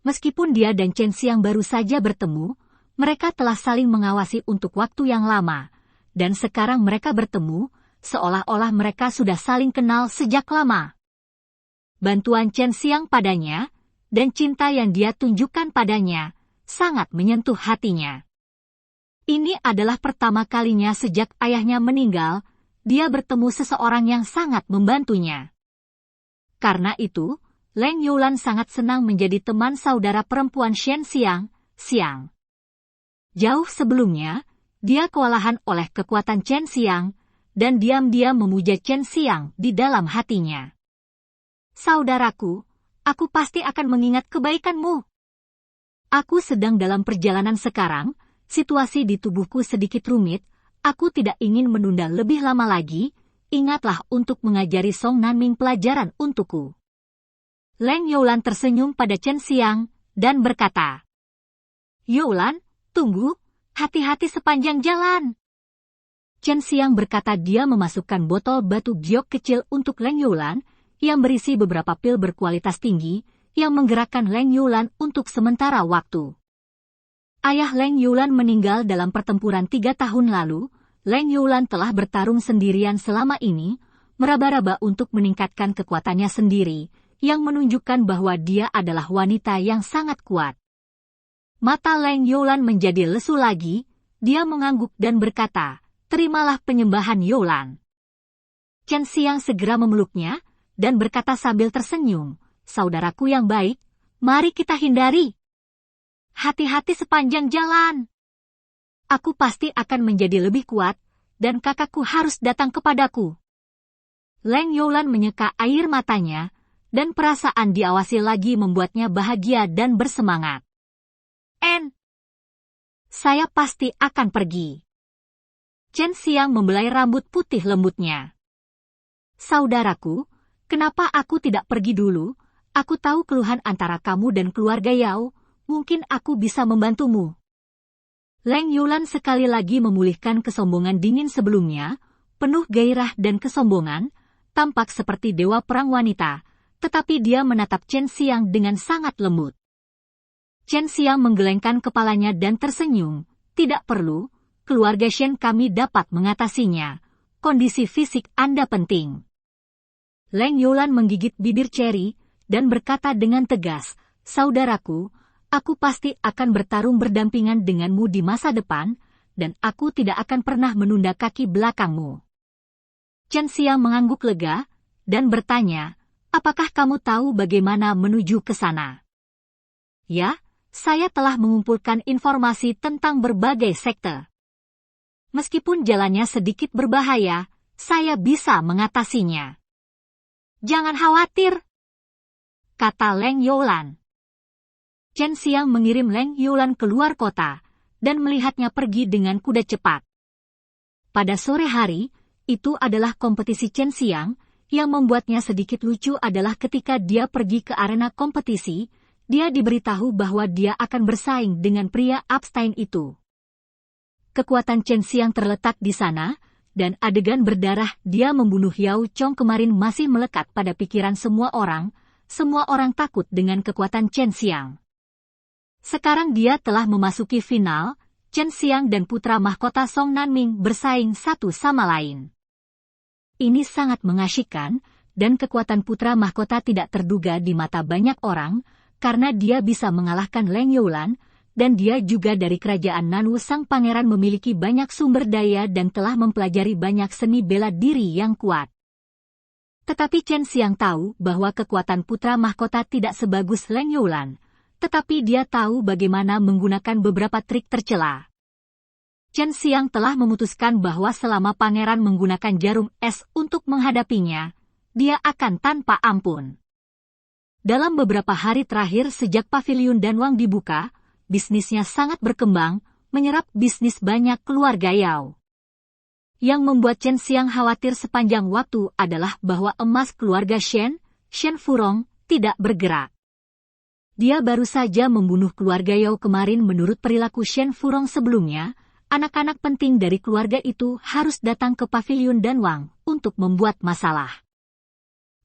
Meskipun dia dan Chen Xiang baru saja bertemu, mereka telah saling mengawasi untuk waktu yang lama, dan sekarang mereka bertemu, seolah-olah mereka sudah saling kenal sejak lama. Bantuan Chen Xiang padanya, dan cinta yang dia tunjukkan padanya, sangat menyentuh hatinya. Ini adalah pertama kalinya sejak ayahnya meninggal, dia bertemu seseorang yang sangat membantunya. Karena itu, Leng Youlan sangat senang menjadi teman saudara perempuan Shen Xiang, Xiang. Jauh sebelumnya, dia kewalahan oleh kekuatan Chen Xiang, dan diam-diam memuja Chen Xiang di dalam hatinya. Saudaraku, aku pasti akan mengingat kebaikanmu. Aku sedang dalam perjalanan sekarang, situasi di tubuhku sedikit rumit, aku tidak ingin menunda lebih lama lagi, ingatlah untuk mengajari Song Nanming pelajaran untukku. Leng Youlan tersenyum pada Chen Xiang, dan berkata, Youlan, tunggu, hati-hati sepanjang jalan. Chen Xiang berkata dia memasukkan botol batu giok kecil untuk Leng Youlan, yang berisi beberapa pil berkualitas tinggi, yang menggerakkan Leng Youlan untuk sementara waktu. Ayah Leng Youlan meninggal dalam pertempuran 3 tahun lalu, Leng Youlan telah bertarung sendirian selama ini, meraba-raba untuk meningkatkan kekuatannya sendiri, yang menunjukkan bahwa dia adalah wanita yang sangat kuat. Mata Leng Youlan menjadi lesu lagi, dia mengangguk dan berkata, terimalah penyembahan Youlan. Chen Xiang segera memeluknya, dan berkata sambil tersenyum, saudaraku yang baik, mari kita hindari. Hati-hati sepanjang jalan. Aku pasti akan menjadi lebih kuat, dan kakakku harus datang kepadaku. Leng Youlan menyeka air matanya, dan perasaan diawasi lagi membuatnya bahagia dan bersemangat. Saya pasti akan pergi. Chen Xiang membelai rambut putih lembutnya. Saudaraku, kenapa aku tidak pergi dulu? Aku tahu keluhan antara kamu dan keluarga Yao, mungkin aku bisa membantumu. Leng Youlan sekali lagi memulihkan kesombongan dingin sebelumnya, penuh gairah dan kesombongan, tampak seperti dewa perang wanita, tetapi dia menatap Chen Xiang dengan sangat lembut. Chen Xiang menggelengkan kepalanya dan tersenyum, tidak perlu, keluarga Shen kami dapat mengatasinya, kondisi fisik Anda penting. Leng Youlan menggigit bibir Cherry, dan berkata dengan tegas, saudaraku, aku pasti akan bertarung berdampingan denganmu di masa depan, dan aku tidak akan pernah menunda kaki belakangmu. Chen Xiang mengangguk lega dan bertanya, apakah kamu tahu bagaimana menuju ke sana? Ya, saya telah mengumpulkan informasi tentang berbagai sekte. Meskipun jalannya sedikit berbahaya, saya bisa mengatasinya. Jangan khawatir, kata Leng Youlan. Chen Xiang mengirim Leng Youlan keluar kota dan melihatnya pergi dengan kuda cepat. Pada sore hari, itu adalah kompetisi Chen Xiang. Yang membuatnya sedikit lucu adalah ketika dia pergi ke arena kompetisi, dia diberitahu bahwa dia akan bersaing dengan pria Epstein itu. Kekuatan Chen Xiang terletak di sana, dan adegan berdarah dia membunuh Yao Chong kemarin masih melekat pada pikiran semua orang takut dengan kekuatan Chen Xiang. Sekarang dia telah memasuki final, Chen Xiang dan putra mahkota Song Nanming bersaing satu sama lain. Ini sangat mengasyikkan, dan kekuatan putra mahkota tidak terduga di mata banyak orang, karena dia bisa mengalahkan Leng Youlan, dan dia juga dari kerajaan Nanu. Sang pangeran memiliki banyak sumber daya dan telah mempelajari banyak seni bela diri yang kuat. Tetapi Chen Xiang tahu bahwa kekuatan putra mahkota tidak sebagus Leng Youlan, tetapi dia tahu bagaimana menggunakan beberapa trik tercela. Chen Xiang telah memutuskan bahwa selama pangeran menggunakan jarum es untuk menghadapinya, dia akan tanpa ampun. Dalam beberapa hari terakhir sejak paviliun Danwang dibuka, bisnisnya sangat berkembang, menyerap bisnis banyak keluarga Yao. Yang membuat Chen Xiang khawatir sepanjang waktu adalah bahwa emas keluarga Shen Furong, tidak bergerak. Dia baru saja membunuh keluarga Yao kemarin. Menurut perilaku Shen Furong sebelumnya, anak-anak penting dari keluarga itu harus datang ke paviliun Danwang untuk membuat masalah.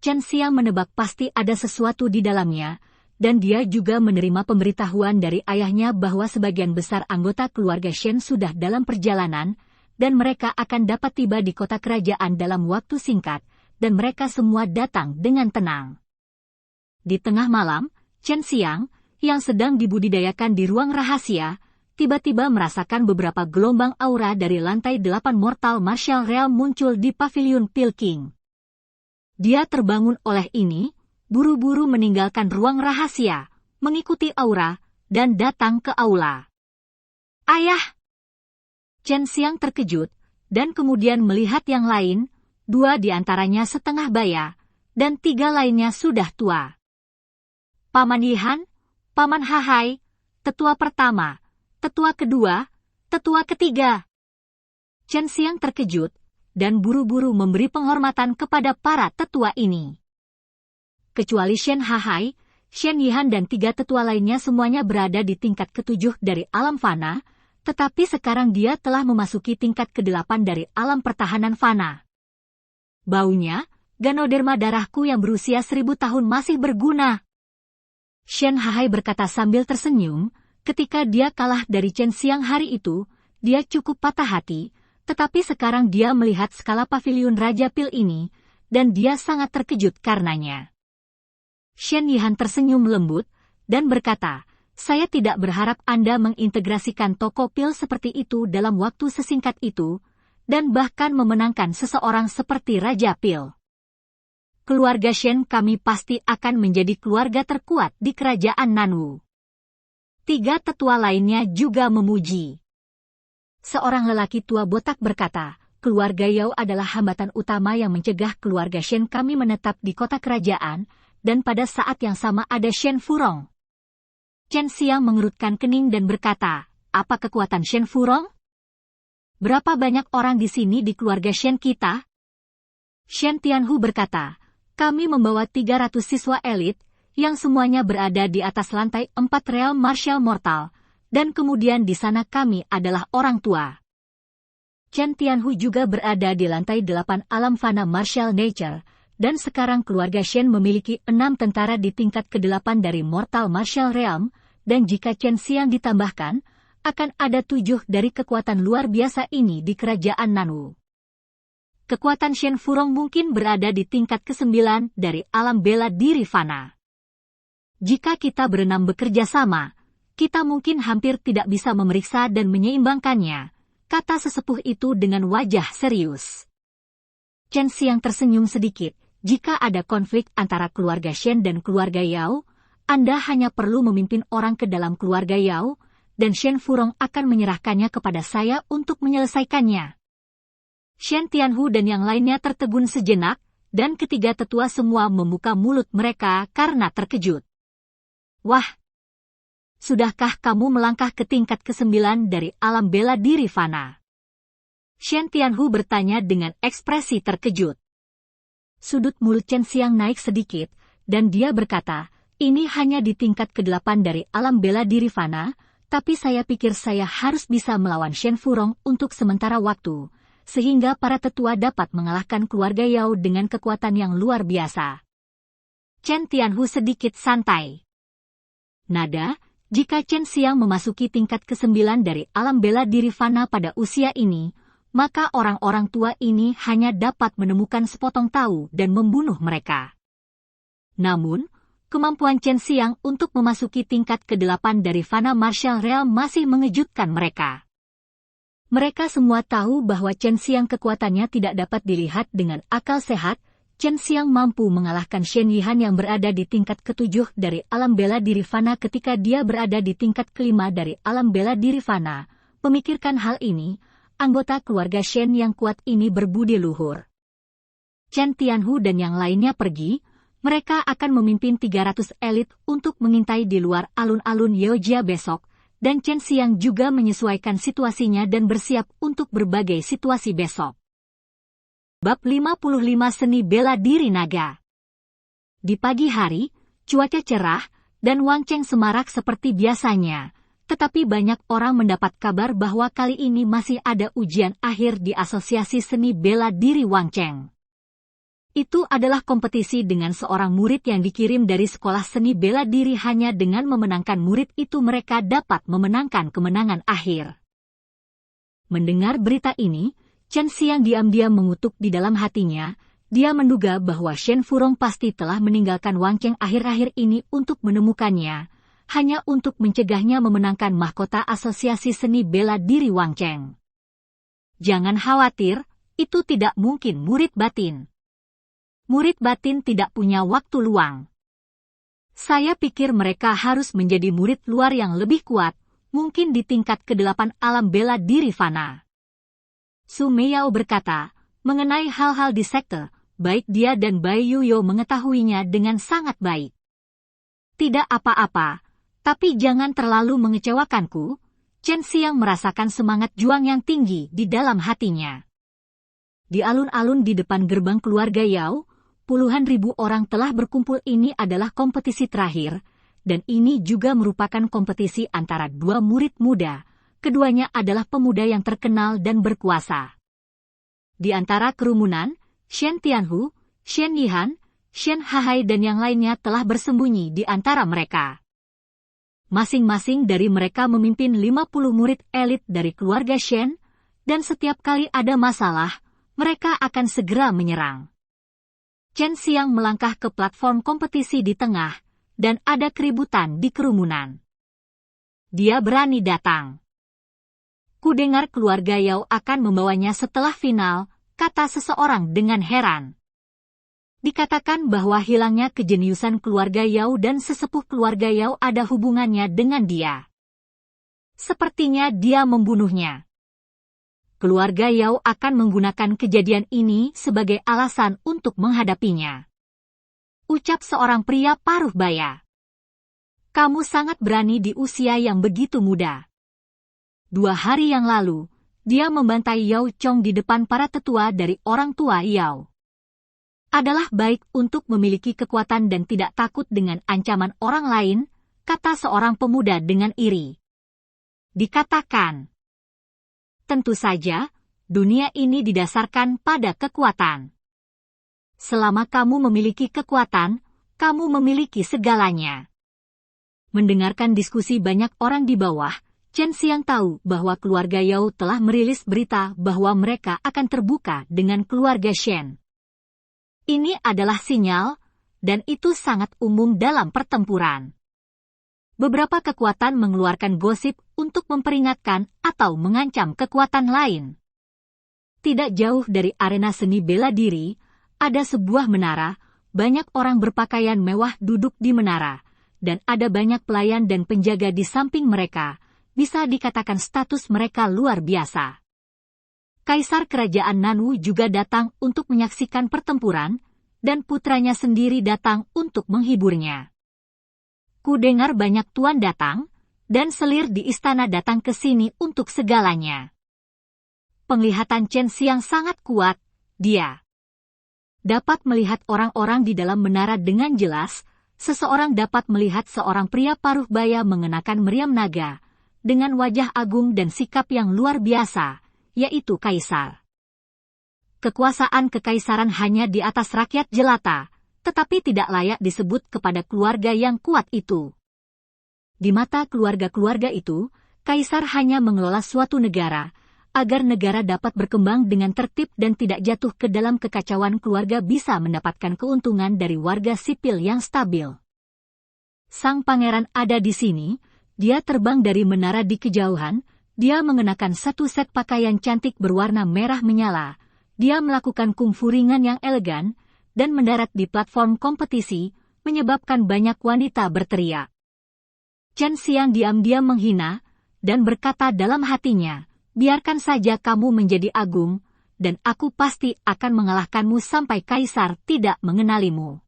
Chen Xiang menebak pasti ada sesuatu di dalamnya, dan dia juga menerima pemberitahuan dari ayahnya bahwa sebagian besar anggota keluarga Shen sudah dalam perjalanan, dan mereka akan dapat tiba di kota kerajaan dalam waktu singkat, dan mereka semua datang dengan tenang. Di tengah malam, Chen Xiang, yang sedang dibudidayakan di ruang rahasia, tiba-tiba merasakan beberapa gelombang aura dari lantai 8 Mortal Martial Realm muncul di paviliun Peking. Dia terbangun oleh ini, buru-buru meninggalkan ruang rahasia, mengikuti aura, dan datang ke aula. Ayah! Chen Xiang terkejut, dan kemudian melihat yang lain, 2 di antaranya setengah baya, dan 3 lainnya sudah tua. Paman Yihan, Paman Hahai, tetua pertama, tetua kedua, tetua ketiga. Chen Xiang terkejut, dan buru-buru memberi penghormatan kepada para tetua ini. Kecuali Shen Hahai, Shen Yihan dan 3 tetua lainnya semuanya berada di tingkat ke-7 dari alam fana, tetapi sekarang dia telah memasuki tingkat ke-8 dari alam pertahanan fana. Baunya, ganoderma darahku yang berusia 1000 tahun masih berguna. Shen Hahai berkata sambil tersenyum. Ketika dia kalah dari Chen Xiang hari itu, dia cukup patah hati, tetapi sekarang dia melihat skala paviliun Raja Pil ini, dan dia sangat terkejut karenanya. Shen Yihan tersenyum lembut, dan berkata, saya tidak berharap Anda mengintegrasikan toko pil seperti itu dalam waktu sesingkat itu, dan bahkan memenangkan seseorang seperti Raja Pil. Keluarga Shen kami pasti akan menjadi keluarga terkuat di kerajaan Nanu. 3 tetua lainnya juga memuji. Seorang lelaki tua botak berkata, keluarga Yao adalah hambatan utama yang mencegah keluarga Shen kami menetap di kota kerajaan, dan pada saat yang sama ada Shen Furong. Chen Xiang mengerutkan kening dan berkata, apa kekuatan Shen Furong? Berapa banyak orang di sini di keluarga Shen kita? Shen Tianhu berkata, kami membawa 300 siswa elit, yang semuanya berada di atas lantai 4 Realm Martial Mortal, dan kemudian di sana kami adalah orang tua. Chen Tianhu juga berada di lantai 8 Alam Fana Martial Nature, dan sekarang keluarga Shen memiliki 6 tentara di tingkat ke-8 dari Mortal Martial Realm, dan jika Chen Xiang ditambahkan, akan ada 7 dari kekuatan luar biasa ini di kerajaan Nanu. Kekuatan Shen Furong mungkin berada di tingkat ke-9 dari alam bela diri Fana. Jika kita berenam bekerja sama, kita mungkin hampir tidak bisa memeriksa dan menyeimbangkannya, kata sesepuh itu dengan wajah serius. Chen Xiang tersenyum sedikit. Jika ada konflik antara keluarga Shen dan keluarga Yao, Anda hanya perlu memimpin orang ke dalam keluarga Yao, dan Shen Furong akan menyerahkannya kepada saya untuk menyelesaikannya. Shen Tianhu dan yang lainnya tertegun sejenak, dan ketiga tetua semua membuka mulut mereka karena terkejut. Wah! Sudahkah kamu melangkah ke tingkat ke-9 dari alam bela diri fana? Shen Tianhu bertanya dengan ekspresi terkejut. Sudut mulut Chen Xiang naik sedikit, dan dia berkata, ini hanya di tingkat ke-8 dari alam bela diri fana, tapi saya pikir saya harus bisa melawan Shen Furong untuk sementara waktu, sehingga para tetua dapat mengalahkan keluarga Yao dengan kekuatan yang luar biasa. Chen Tianhu sedikit santai. Nada, jika Chen Xiang memasuki tingkat ke-9 dari alam bela diri fana pada usia ini, maka orang-orang tua ini hanya dapat menemukan sepotong tahu dan membunuh mereka. Namun, kemampuan Chen Xiang untuk memasuki tingkat ke-8 dari fana martial realm masih mengejutkan mereka. Mereka semua tahu bahwa Chen Xiang kekuatannya tidak dapat dilihat dengan akal sehat. Chen Xiang mampu mengalahkan Shen Yihan yang berada di tingkat ke-7 dari alam bela diri fana ketika dia berada di tingkat ke-5 dari alam bela diri fana. Memikirkan hal ini, anggota keluarga Shen yang kuat ini berbudi luhur. Chen Tianhu dan yang lainnya pergi, mereka akan memimpin 300 elit untuk mengintai di luar alun-alun Yeojia besok, dan Chen Xiang juga menyesuaikan situasinya dan bersiap untuk berbagai situasi besok. Bab 55 Seni Bela Diri Naga. Di pagi hari, cuaca cerah, dan Wang Cheng semarak seperti biasanya. Tetapi banyak orang mendapat kabar bahwa kali ini masih ada ujian akhir di Asosiasi Seni Bela Diri Wang Cheng. Itu adalah kompetisi dengan seorang murid yang dikirim dari sekolah seni bela diri. Hanya dengan memenangkan murid itu mereka dapat memenangkan kemenangan akhir. Mendengar berita ini, Chen Xiang diam-diam mengutuk di dalam hatinya. Dia menduga bahwa Shen Furong pasti telah meninggalkan Wang Cheng akhir-akhir ini untuk menemukannya, hanya untuk mencegahnya memenangkan mahkota Asosiasi Seni Bela Diri Wang Cheng. Jangan khawatir, itu tidak mungkin murid batin. Murid batin tidak punya waktu luang. Saya pikir mereka harus menjadi murid luar yang lebih kuat, mungkin di tingkat ke-8 alam bela diri fana. Su Meiyao berkata, mengenai hal-hal di sekte, baik dia dan Bai Yuyo mengetahuinya dengan sangat baik. Tidak apa-apa. Tapi jangan terlalu mengecewakanku. Chen Xiang merasakan semangat juang yang tinggi di dalam hatinya. Di alun-alun di depan gerbang keluarga Yao, puluhan ribu orang telah berkumpul. Ini adalah kompetisi terakhir, dan ini juga merupakan kompetisi antara dua murid muda. Keduanya adalah pemuda yang terkenal dan berkuasa. Di antara kerumunan, Shen Tianhu, Shen Yihan, Shen Hahai dan yang lainnya telah bersembunyi di antara mereka. Masing-masing dari mereka memimpin 50 murid elit dari keluarga Shen, dan setiap kali ada masalah, mereka akan segera menyerang. Chen Xiang melangkah ke platform kompetisi di tengah, dan ada keributan di kerumunan. Dia berani datang. Kudengar keluarga Yao akan membawanya setelah final, kata seseorang dengan heran. Dikatakan bahwa hilangnya kejeniusan keluarga Yao dan sesepuh keluarga Yao ada hubungannya dengan dia. Sepertinya dia membunuhnya. Keluarga Yao akan menggunakan kejadian ini sebagai alasan untuk menghadapinya. Ucap seorang pria paruh baya. Kamu sangat berani di usia yang begitu muda. 2 hari yang lalu, dia membantai Yao Chong di depan para tetua dari orang tua Yao. Adalah baik untuk memiliki kekuatan dan tidak takut dengan ancaman orang lain, kata seorang pemuda dengan iri. Dikatakan, tentu saja, dunia ini didasarkan pada kekuatan. Selama kamu memiliki kekuatan, kamu memiliki segalanya. Mendengarkan diskusi banyak orang di bawah, Chen Xiang tahu bahwa keluarga Yao telah merilis berita bahwa mereka akan terbuka dengan keluarga Shen. Ini adalah sinyal, dan itu sangat umum dalam pertempuran. Beberapa kekuatan mengeluarkan gosip untuk memperingatkan atau mengancam kekuatan lain. Tidak jauh dari arena seni bela diri, ada sebuah menara, banyak orang berpakaian mewah duduk di menara, dan ada banyak pelayan dan penjaga di samping mereka. Bisa dikatakan status mereka luar biasa. Kaisar Kerajaan Nanwu juga datang untuk menyaksikan pertempuran, dan putranya sendiri datang untuk menghiburnya. Ku dengar banyak tuan datang, dan selir di istana datang ke sini untuk segalanya. Penglihatan Chen Xiang sangat kuat, dia dapat melihat orang-orang di dalam menara dengan jelas. Seseorang dapat melihat seorang pria paruh baya mengenakan meriam naga, dengan wajah agung dan sikap yang luar biasa, yaitu kaisar. Kekuasaan kekaisaran hanya di atas rakyat jelata, tetapi tidak layak disebut kepada keluarga yang kuat itu. Di mata keluarga-keluarga itu, kaisar hanya mengelola suatu negara, agar negara dapat berkembang dengan tertib dan tidak jatuh ke dalam kekacauan. Keluarga bisa mendapatkan keuntungan dari warga sipil yang stabil. Sang pangeran ada di sini, dia terbang dari menara di kejauhan. Dia mengenakan satu set pakaian cantik berwarna merah menyala. Dia melakukan kungfu ringan yang elegan, dan mendarat di platform kompetisi, menyebabkan banyak wanita berteriak. Chen Xiang diam-diam menghina, dan berkata dalam hatinya, biarkan saja kamu menjadi agung, dan aku pasti akan mengalahkanmu sampai kaisar tidak mengenalimu.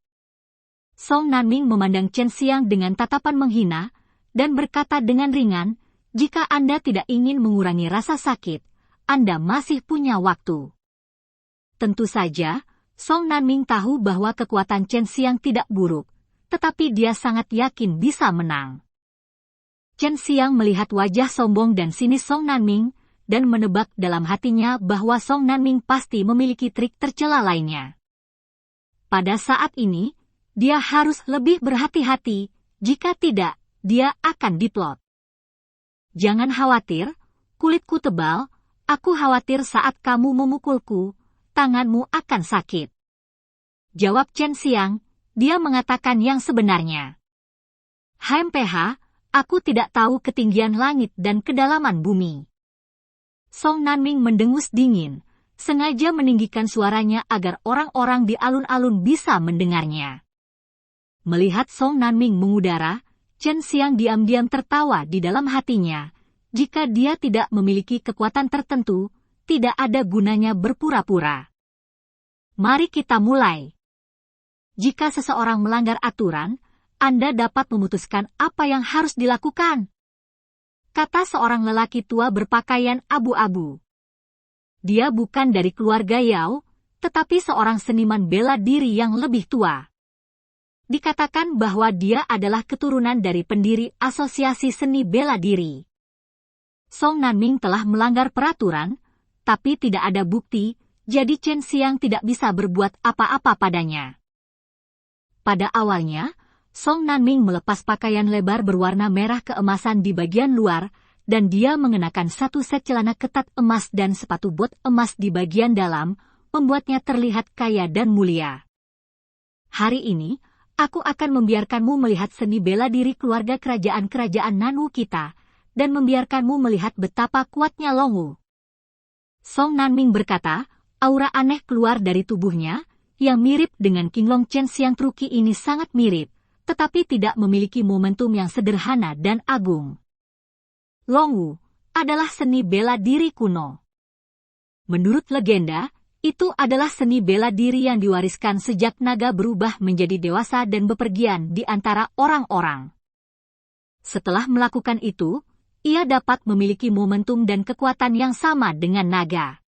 Song Nanming memandang Chen Xiang dengan tatapan menghina, dan berkata dengan ringan, jika Anda tidak ingin mengurangi rasa sakit, Anda masih punya waktu. Tentu saja, Song Nanming tahu bahwa kekuatan Chen Xiang tidak buruk, tetapi dia sangat yakin bisa menang. Chen Xiang melihat wajah sombong dan sinis Song Nanming, dan menebak dalam hatinya bahwa Song Nanming pasti memiliki trik tercela lainnya. Pada saat ini, dia harus lebih berhati-hati, jika tidak, dia akan diplot. Jangan khawatir, kulitku tebal, aku khawatir saat kamu memukulku, tanganmu akan sakit. Jawab Chen Xiang, dia mengatakan yang sebenarnya. HMPH, aku tidak tahu ketinggian langit dan kedalaman bumi. Song Nanming mendengus dingin, sengaja meninggikan suaranya agar orang-orang di alun-alun bisa mendengarnya. Melihat Song Nanming mengudara, Chen Xiang diam-diam tertawa di dalam hatinya. Jika dia tidak memiliki kekuatan tertentu, tidak ada gunanya berpura-pura. Mari kita mulai. Jika seseorang melanggar aturan, Anda dapat memutuskan apa yang harus dilakukan. Kata seorang lelaki tua berpakaian abu-abu. Dia bukan dari keluarga Yao, tetapi seorang seniman bela diri yang lebih tua. Dikatakan bahwa dia adalah keturunan dari pendiri Asosiasi Seni Bela Diri. Song Nanming telah melanggar peraturan, tapi tidak ada bukti, jadi Chen Xiang tidak bisa berbuat apa-apa padanya. Pada awalnya, Song Nanming melepas pakaian lebar berwarna merah keemasan di bagian luar, dan dia mengenakan satu set celana ketat emas dan sepatu bot emas di bagian dalam, membuatnya terlihat kaya dan mulia. Hari ini, aku akan membiarkanmu melihat seni bela diri keluarga kerajaan-kerajaan Nanwu kita, dan membiarkanmu melihat betapa kuatnya Longwu. Song Nanming berkata, aura aneh keluar dari tubuhnya, yang mirip dengan Qinglong Chen Xiang. Truki ini sangat mirip, tetapi tidak memiliki momentum yang sederhana dan agung. Longwu adalah seni bela diri kuno. Menurut legenda, itu adalah seni bela diri yang diwariskan sejak naga berubah menjadi dewasa dan bepergian di antara orang-orang. Setelah melakukan itu, ia dapat memiliki momentum dan kekuatan yang sama dengan naga.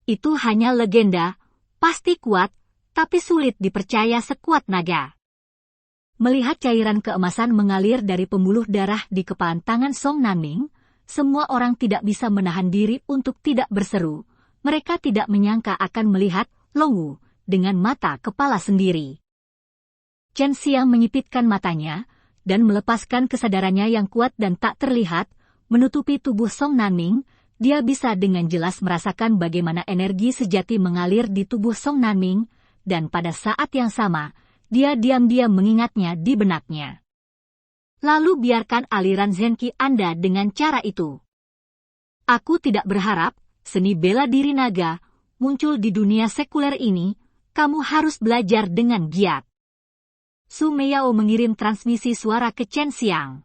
Itu hanya legenda, pasti kuat, tapi sulit dipercaya sekuat naga. Melihat cairan keemasan mengalir dari pembuluh darah di kepalan tangan Song Nanming, semua orang tidak bisa menahan diri untuk tidak berseru. Mereka tidak menyangka akan melihat Longwu dengan mata kepala sendiri. Chen Xiang menyipitkan matanya, dan melepaskan kesadarannya yang kuat dan tak terlihat, menutupi tubuh Song Nanming. Dia bisa dengan jelas merasakan bagaimana energi sejati mengalir di tubuh Song Nanming, dan pada saat yang sama, dia diam-diam mengingatnya di benaknya. Lalu biarkan aliran Zenki Anda dengan cara itu. Aku tidak berharap, seni bela diri naga, muncul di dunia sekuler ini, kamu harus belajar dengan giat. Su Meiyao mengirim transmisi suara ke Chen Xiang.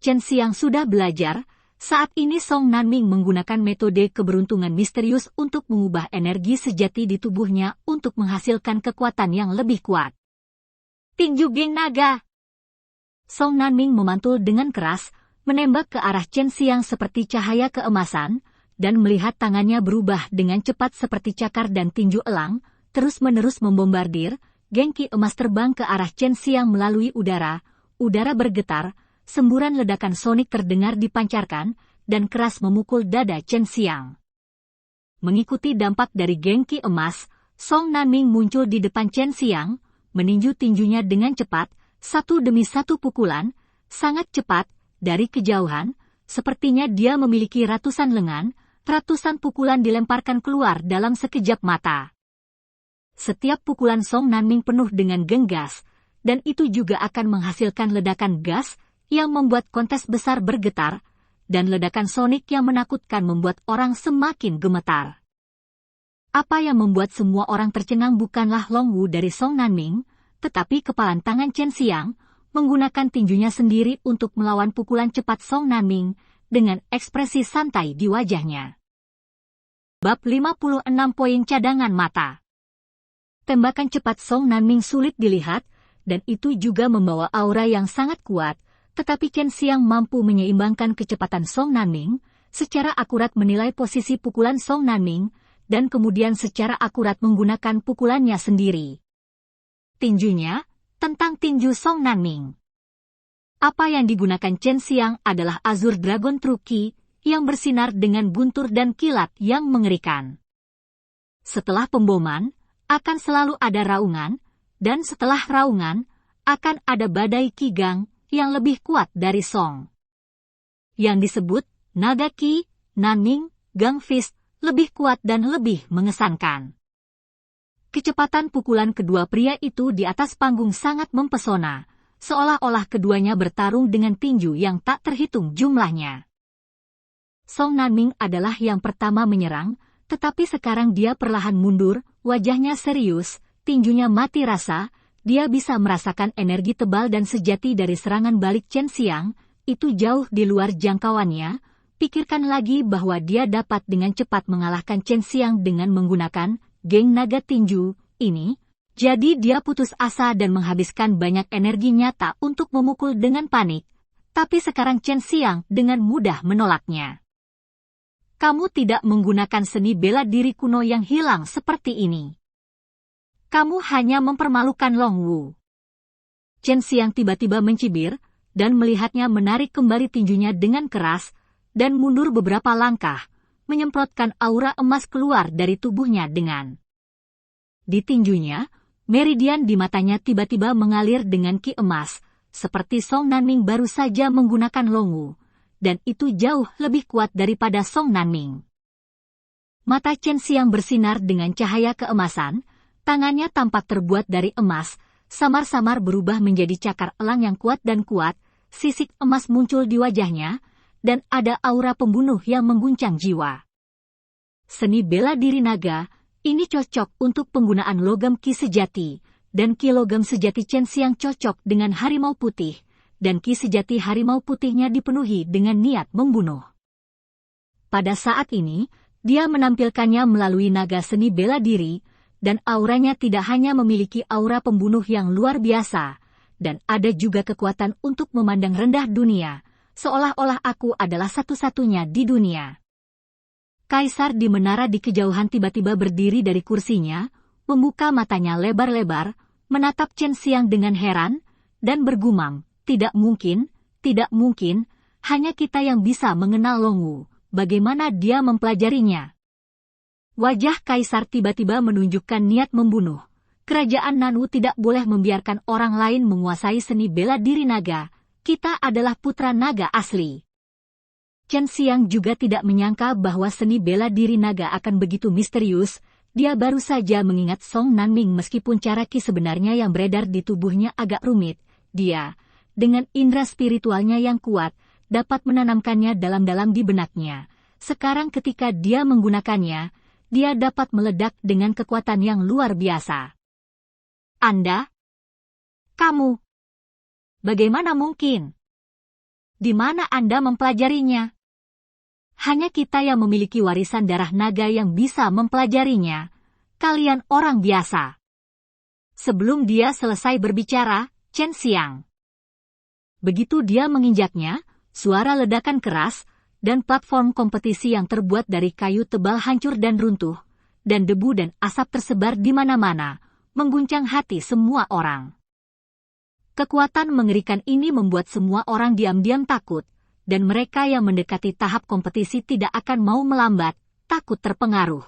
Chen Xiang sudah belajar, saat ini Song Nanming menggunakan metode keberuntungan misterius untuk mengubah energi sejati di tubuhnya untuk menghasilkan kekuatan yang lebih kuat. Tinju geng naga! Song Nanming memantul dengan keras, menembak ke arah Chen Xiang seperti cahaya keemasan, dan melihat tangannya berubah dengan cepat seperti cakar dan tinju elang, terus-menerus membombardir. Gengki emas terbang ke arah Chen Xiang melalui udara bergetar, semburan ledakan sonik terdengar dipancarkan, dan keras memukul dada Chen Xiang. Mengikuti dampak dari gengki emas, Song Nanming muncul di depan Chen Xiang, meninju tinjunya dengan cepat, satu demi satu pukulan, sangat cepat, dari kejauhan, sepertinya dia memiliki ratusan lengan, ratusan pukulan dilemparkan keluar dalam sekejap mata. Setiap pukulan Song Nanming penuh dengan genggas, dan itu juga akan menghasilkan ledakan gas yang membuat kontes besar bergetar, dan ledakan sonik yang menakutkan membuat orang semakin gemetar. Apa yang membuat semua orang tercengang bukanlah Long Wu dari Song Nanming, tetapi kepalan tangan Chen Xiang, menggunakan tinjunya sendiri untuk melawan pukulan cepat Song Nanming, dengan ekspresi santai di wajahnya. Bab 56 poin cadangan mata. Tembakan cepat Song Nanming sulit dilihat, dan itu juga membawa aura yang sangat kuat, tetapi Chen Xiang mampu menyeimbangkan kecepatan Song Nanming, secara akurat menilai posisi pukulan Song Nanming, dan kemudian secara akurat menggunakan pukulannya sendiri. Tinjunya, tentang tinju Song Nanming. Apa yang digunakan Chen Xiang adalah Azure Dragon True Ki, yang bersinar dengan guntur dan kilat yang mengerikan. Setelah pemboman, akan selalu ada raungan, dan setelah raungan, akan ada badai Kigang yang lebih kuat dari Song. Yang disebut Naga Ki, Nanming, Gang Fist, lebih kuat dan lebih mengesankan. Kecepatan pukulan kedua pria itu di atas panggung sangat mempesona, seolah-olah keduanya bertarung dengan tinju yang tak terhitung jumlahnya. Song Nanming adalah yang pertama menyerang, tetapi sekarang dia perlahan mundur, wajahnya serius, tinjunya mati rasa, dia bisa merasakan energi tebal dan sejati dari serangan balik Chen Xiang, itu jauh di luar jangkauannya, pikirkan lagi bahwa dia dapat dengan cepat mengalahkan Chen Xiang dengan menggunakan geng naga tinju ini, jadi dia putus asa dan menghabiskan banyak energi nyata untuk memukul dengan panik, tapi sekarang Chen Xiang dengan mudah menolaknya. Kamu tidak menggunakan seni bela diri kuno yang hilang seperti ini. Kamu hanya mempermalukan Long Wu. Chen Xiang tiba-tiba mencibir, dan melihatnya menarik kembali tinjunya dengan keras, dan mundur beberapa langkah, menyemprotkan aura emas keluar dari tubuhnya dengan. Di tinjunya, meridian di matanya tiba-tiba mengalir dengan ki emas, seperti Song Nanming baru saja menggunakan Long Wu. Dan itu jauh lebih kuat daripada Song Nanming. Mata Chen Xiang bersinar dengan cahaya keemasan, tangannya tampak terbuat dari emas, samar-samar berubah menjadi cakar elang yang kuat, sisik emas muncul di wajahnya, dan ada aura pembunuh yang mengguncang jiwa. Seni bela diri naga, ini cocok untuk penggunaan logam ki sejati, dan ki logam sejati Chen Xiang cocok dengan harimau putih, dan ki sejati harimau putihnya dipenuhi dengan niat membunuh. Pada saat ini, dia menampilkannya melalui naga seni bela diri, dan auranya tidak hanya memiliki aura pembunuh yang luar biasa, dan ada juga kekuatan untuk memandang rendah dunia, seolah-olah aku adalah satu-satunya di dunia. Kaisar di menara di kejauhan tiba-tiba berdiri dari kursinya, membuka matanya lebar-lebar, menatap Chen Xiang dengan heran, dan bergumam, tidak mungkin, hanya kita yang bisa mengenal Long Wu, bagaimana dia mempelajarinya. Wajah Kaisar tiba-tiba menunjukkan niat membunuh. Kerajaan Nanwu tidak boleh membiarkan orang lain menguasai seni bela diri naga, kita adalah putra naga asli. Chen Xiang juga tidak menyangka bahwa seni bela diri naga akan begitu misterius, dia baru saja mengingat Song Nanming meskipun cara ki sebenarnya yang beredar di tubuhnya agak rumit, dia, dengan indera spiritualnya yang kuat, dapat menanamkannya dalam-dalam di benaknya, Sekarang ketika dia menggunakannya, dia dapat meledak dengan kekuatan yang luar biasa. Anda? Kamu? Bagaimana mungkin? Di mana Anda mempelajarinya? Hanya kita yang memiliki warisan darah naga yang bisa mempelajarinya. Kalian orang biasa. Sebelum dia selesai berbicara, Chen Xiang. Begitu dia menginjaknya, suara ledakan keras, dan platform kompetisi yang terbuat dari kayu tebal hancur dan runtuh, dan debu dan asap tersebar di mana-mana, mengguncang hati semua orang. Kekuatan mengerikan ini membuat semua orang diam-diam takut, dan mereka yang mendekati tahap kompetisi tidak akan mau melambat, takut terpengaruh.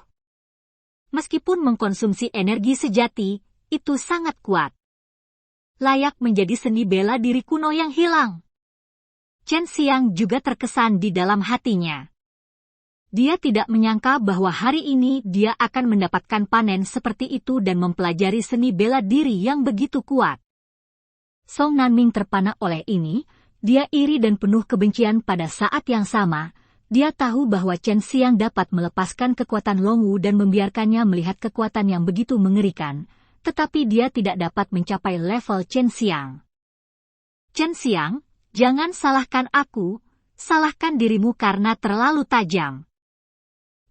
Meskipun mengkonsumsi energi sejati, itu sangat kuat. Layak menjadi seni bela diri kuno yang hilang. Chen Xiang juga terkesan di dalam hatinya. Dia tidak menyangka bahwa hari ini dia akan mendapatkan panen seperti itu dan mempelajari seni bela diri yang begitu kuat. Song Nanming terpana oleh ini, dia iri dan penuh kebencian pada saat yang sama. Dia tahu bahwa Chen Xiang dapat melepaskan kekuatan Long Wu dan membiarkannya melihat kekuatan yang begitu mengerikan, tetapi dia tidak dapat mencapai level Chen Xiang. Chen Xiang, jangan salahkan aku, salahkan dirimu karena terlalu tajam.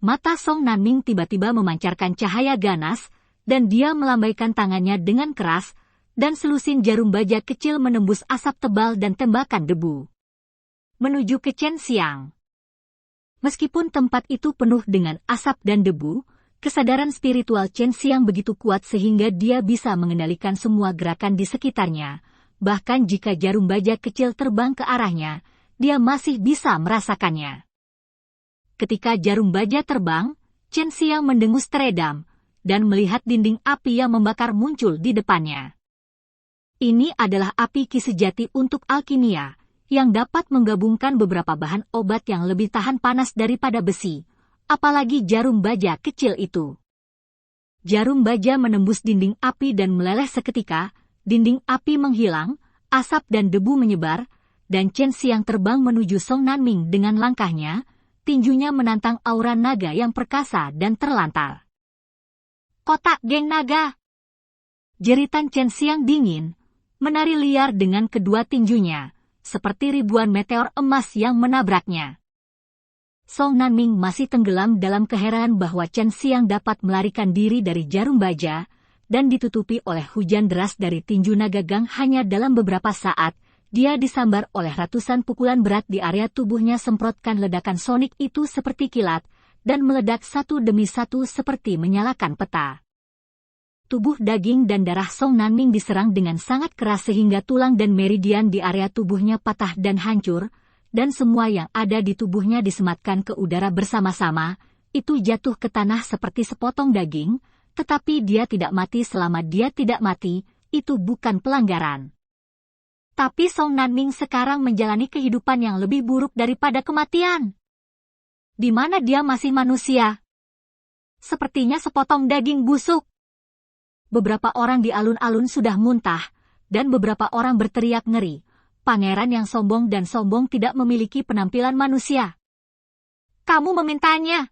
Mata Song Nanming tiba-tiba memancarkan cahaya ganas, dan dia melambaikan tangannya dengan keras, dan selusin jarum baja kecil menembus asap tebal dan tembakan debu. Menuju ke Chen Xiang. Meskipun tempat itu penuh dengan asap dan debu, kesadaran spiritual Chen Xiang begitu kuat sehingga dia bisa mengendalikan semua gerakan di sekitarnya. Bahkan jika jarum baja kecil terbang ke arahnya, dia masih bisa merasakannya. Ketika jarum baja terbang, Chen Xiang mendengus teredam, dan melihat dinding api yang membakar muncul di depannya. Ini adalah api ki sejati untuk alkimia, yang dapat menggabungkan beberapa bahan obat yang lebih tahan panas daripada besi, apalagi jarum baja kecil itu. Jarum baja menembus dinding api dan meleleh seketika. Dinding api menghilang, asap dan debu menyebar, dan Chen Xiang terbang menuju Song Nanming dengan langkahnya, tinjunya menantang aura naga yang perkasa dan terlantar. Kotak geng naga! Jeritan Chen Xiang dingin, menari liar dengan kedua tinjunya, seperti ribuan meteor emas yang menabraknya. Song Nanming masih tenggelam dalam keheranan bahwa Chen Xiang dapat melarikan diri dari jarum baja, dan ditutupi oleh hujan deras dari tinju naga gang hanya dalam beberapa saat, dia disambar oleh ratusan pukulan berat di area tubuhnya semprotkan ledakan sonik itu seperti kilat, dan meledak satu demi satu seperti menyalakan peta. Tubuh daging dan darah Song Nanming diserang dengan sangat keras sehingga tulang dan meridian di area tubuhnya patah dan hancur, dan semua yang ada di tubuhnya disematkan ke udara bersama-sama, itu jatuh ke tanah seperti sepotong daging, tetapi dia tidak mati selama dia tidak mati, itu bukan pelanggaran. Tapi Song Nanming sekarang menjalani kehidupan yang lebih buruk daripada kematian. Di mana dia masih manusia? Sepertinya sepotong daging busuk. Beberapa orang di alun-alun sudah muntah, dan beberapa orang berteriak ngeri. Pangeran yang sombong dan sombong tidak memiliki penampilan manusia. Kamu memintanya.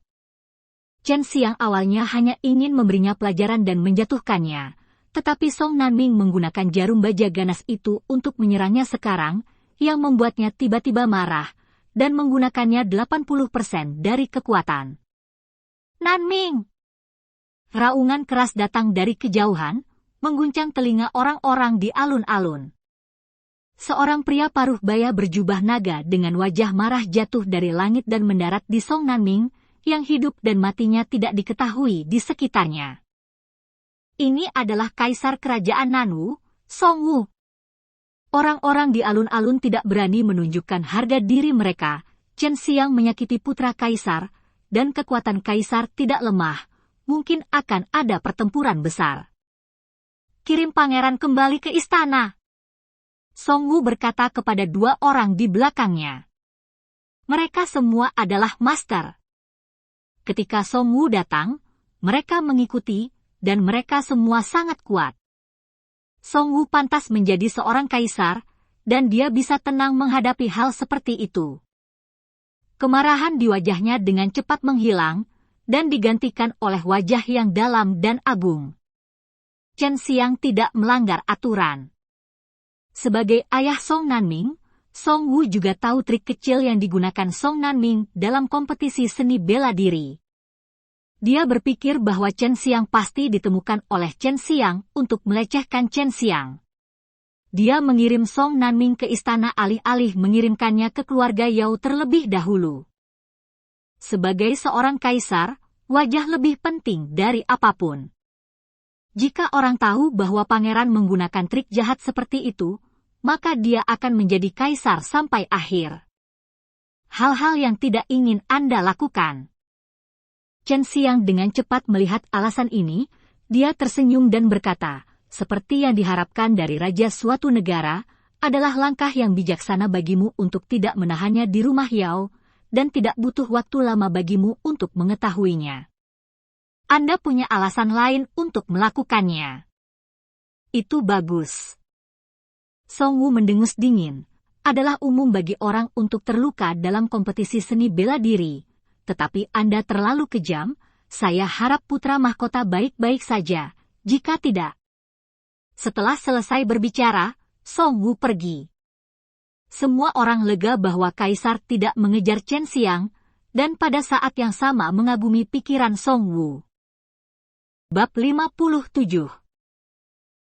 Chen Xiang awalnya hanya ingin memberinya pelajaran dan menjatuhkannya, tetapi Song Nanming menggunakan jarum baja ganas itu untuk menyerangnya sekarang, yang membuatnya tiba-tiba marah, dan menggunakannya 80% dari kekuatan. Nanming! Raungan keras datang dari kejauhan, mengguncang telinga orang-orang di alun-alun. Seorang pria paruh baya berjubah naga dengan wajah marah jatuh dari langit dan mendarat di Song Nanming, yang hidup dan matinya tidak diketahui di sekitarnya. Ini adalah Kaisar Kerajaan Nanwu, Song Wu. Orang-orang di alun-alun tidak berani menunjukkan harga diri mereka. Chen Xiang menyakiti putra Kaisar, dan kekuatan Kaisar tidak lemah, mungkin akan ada pertempuran besar. Kirim pangeran kembali ke istana. Song Wu berkata kepada dua orang di belakangnya. Mereka semua adalah master. Ketika Song Wu datang, mereka mengikuti, dan mereka semua sangat kuat. Song Wu pantas menjadi seorang kaisar, dan dia bisa tenang menghadapi hal seperti itu. Kemarahan di wajahnya dengan cepat menghilang, dan digantikan oleh wajah yang dalam dan agung. Chen Xiang tidak melanggar aturan. Sebagai ayah Song Nanming, Song Wu juga tahu trik kecil yang digunakan Song Nanming dalam kompetisi seni bela diri. Dia berpikir bahwa Chen Xiang pasti ditemukan oleh Chen Xiang untuk melecehkan Chen Xiang. Dia mengirim Song Nanming ke istana alih-alih mengirimkannya ke keluarga Yao terlebih dahulu. Sebagai seorang kaisar, wajah lebih penting dari apapun. Jika orang tahu bahwa pangeran menggunakan trik jahat seperti itu, maka dia akan menjadi kaisar sampai akhir. Hal-hal yang tidak ingin Anda lakukan. Chen Xiang dengan cepat melihat alasan ini, dia tersenyum dan berkata, seperti yang diharapkan dari raja suatu negara, adalah langkah yang bijaksana bagimu untuk tidak menahannya di rumah Yao, dan tidak butuh waktu lama bagimu untuk mengetahuinya. Anda punya alasan lain untuk melakukannya. Itu bagus. Song Wu mendengus dingin. Adalah umum bagi orang untuk terluka dalam kompetisi seni bela diri, tetapi Anda terlalu kejam. Saya harap putra mahkota baik-baik saja, jika tidak. Setelah selesai berbicara, Song Wu pergi. Semua orang lega bahwa kaisar tidak mengejar Chen Xiang, dan pada saat yang sama mengagumi pikiran Song Wu. Bab 57.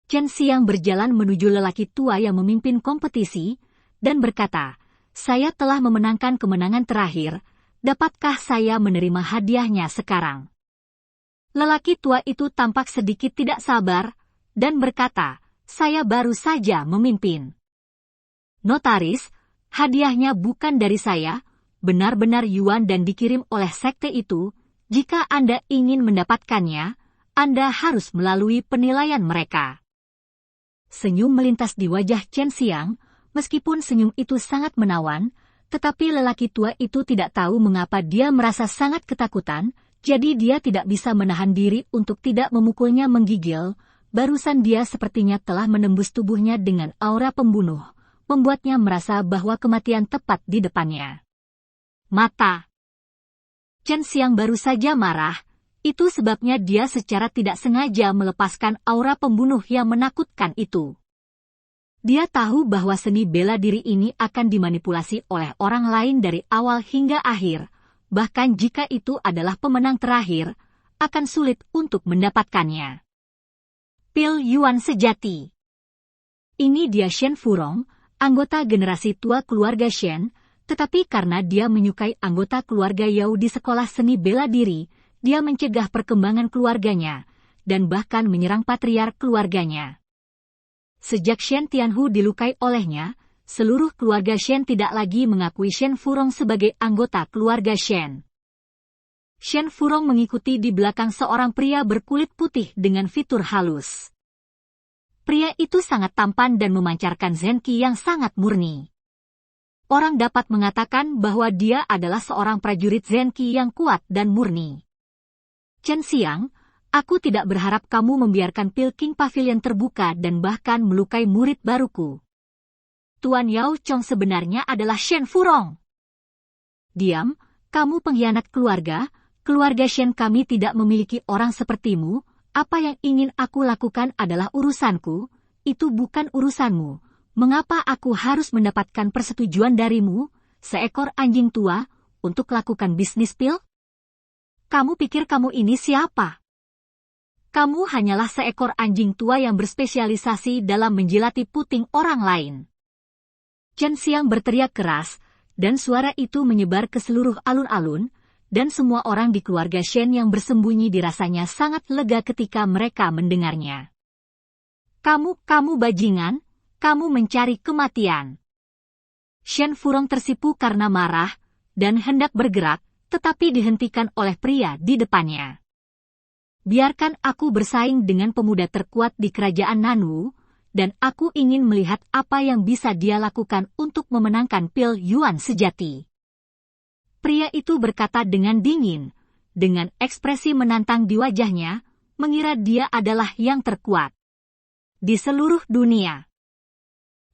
Chen Xiang berjalan menuju lelaki tua yang memimpin kompetisi, dan berkata, saya telah memenangkan kemenangan terakhir, dapatkah saya menerima hadiahnya sekarang? Lelaki tua itu tampak sedikit tidak sabar, dan berkata, saya baru saja memimpin. Notaris, hadiahnya bukan dari saya, benar-benar yuan dan dikirim oleh sekte itu. Jika Anda ingin mendapatkannya, Anda harus melalui penilaian mereka. Senyum melintas di wajah Chen Xiang, meskipun senyum itu sangat menawan, tetapi lelaki tua itu tidak tahu mengapa dia merasa sangat ketakutan, jadi dia tidak bisa menahan diri untuk tidak memukulnya menggigil. Barusan dia sepertinya telah menembus tubuhnya dengan aura pembunuh, membuatnya merasa bahwa kematian tepat di depannya. Mata. Chen Xiang baru saja marah, itu sebabnya dia secara tidak sengaja melepaskan aura pembunuh yang menakutkan itu. Dia tahu bahwa seni bela diri ini akan dimanipulasi oleh orang lain dari awal hingga akhir, bahkan jika itu adalah pemenang terakhir, akan sulit untuk mendapatkannya. Pil Yuan sejati. Ini dia Shen Furong, anggota generasi tua keluarga Shen, tetapi karena dia menyukai anggota keluarga Yao di sekolah seni bela diri, dia mencegah perkembangan keluarganya, dan bahkan menyerang patriark keluarganya. Sejak Shen Tianhu dilukai olehnya, seluruh keluarga Shen tidak lagi mengakui Shen Furong sebagai anggota keluarga Shen. Shen Furong mengikuti di belakang seorang pria berkulit putih dengan fitur halus. Pria itu sangat tampan dan memancarkan zenki yang sangat murni. Orang dapat mengatakan bahwa dia adalah seorang prajurit zenki yang kuat dan murni. Chen Xiang, aku tidak berharap kamu membiarkan Pilking Pavilion terbuka dan bahkan melukai murid baruku. Tuan Yao Chong sebenarnya adalah Shen Furong. Diam, kamu pengkhianat keluarga. Keluarga Shen kami tidak memiliki orang sepertimu, apa yang ingin aku lakukan adalah urusanku, itu bukan urusanmu. Mengapa aku harus mendapatkan persetujuan darimu, seekor anjing tua, untuk lakukan bisnis pil? Kamu pikir kamu ini siapa? Kamu hanyalah seekor anjing tua yang berspesialisasi dalam menjilati puting orang lain. Chen Xiang berteriak keras, dan suara itu menyebar ke seluruh alun-alun, dan semua orang di keluarga Shen yang bersembunyi dirasanya sangat lega ketika mereka mendengarnya. Kamu bajingan, kamu mencari kematian. Shen Furong tersipu karena marah, dan hendak bergerak, tetapi dihentikan oleh pria di depannya. Biarkan aku bersaing dengan pemuda terkuat di kerajaan Nanwu, dan aku ingin melihat apa yang bisa dia lakukan untuk memenangkan pil Yuan sejati. Pria itu berkata dengan dingin, dengan ekspresi menantang di wajahnya, mengira dia adalah yang terkuat di seluruh dunia.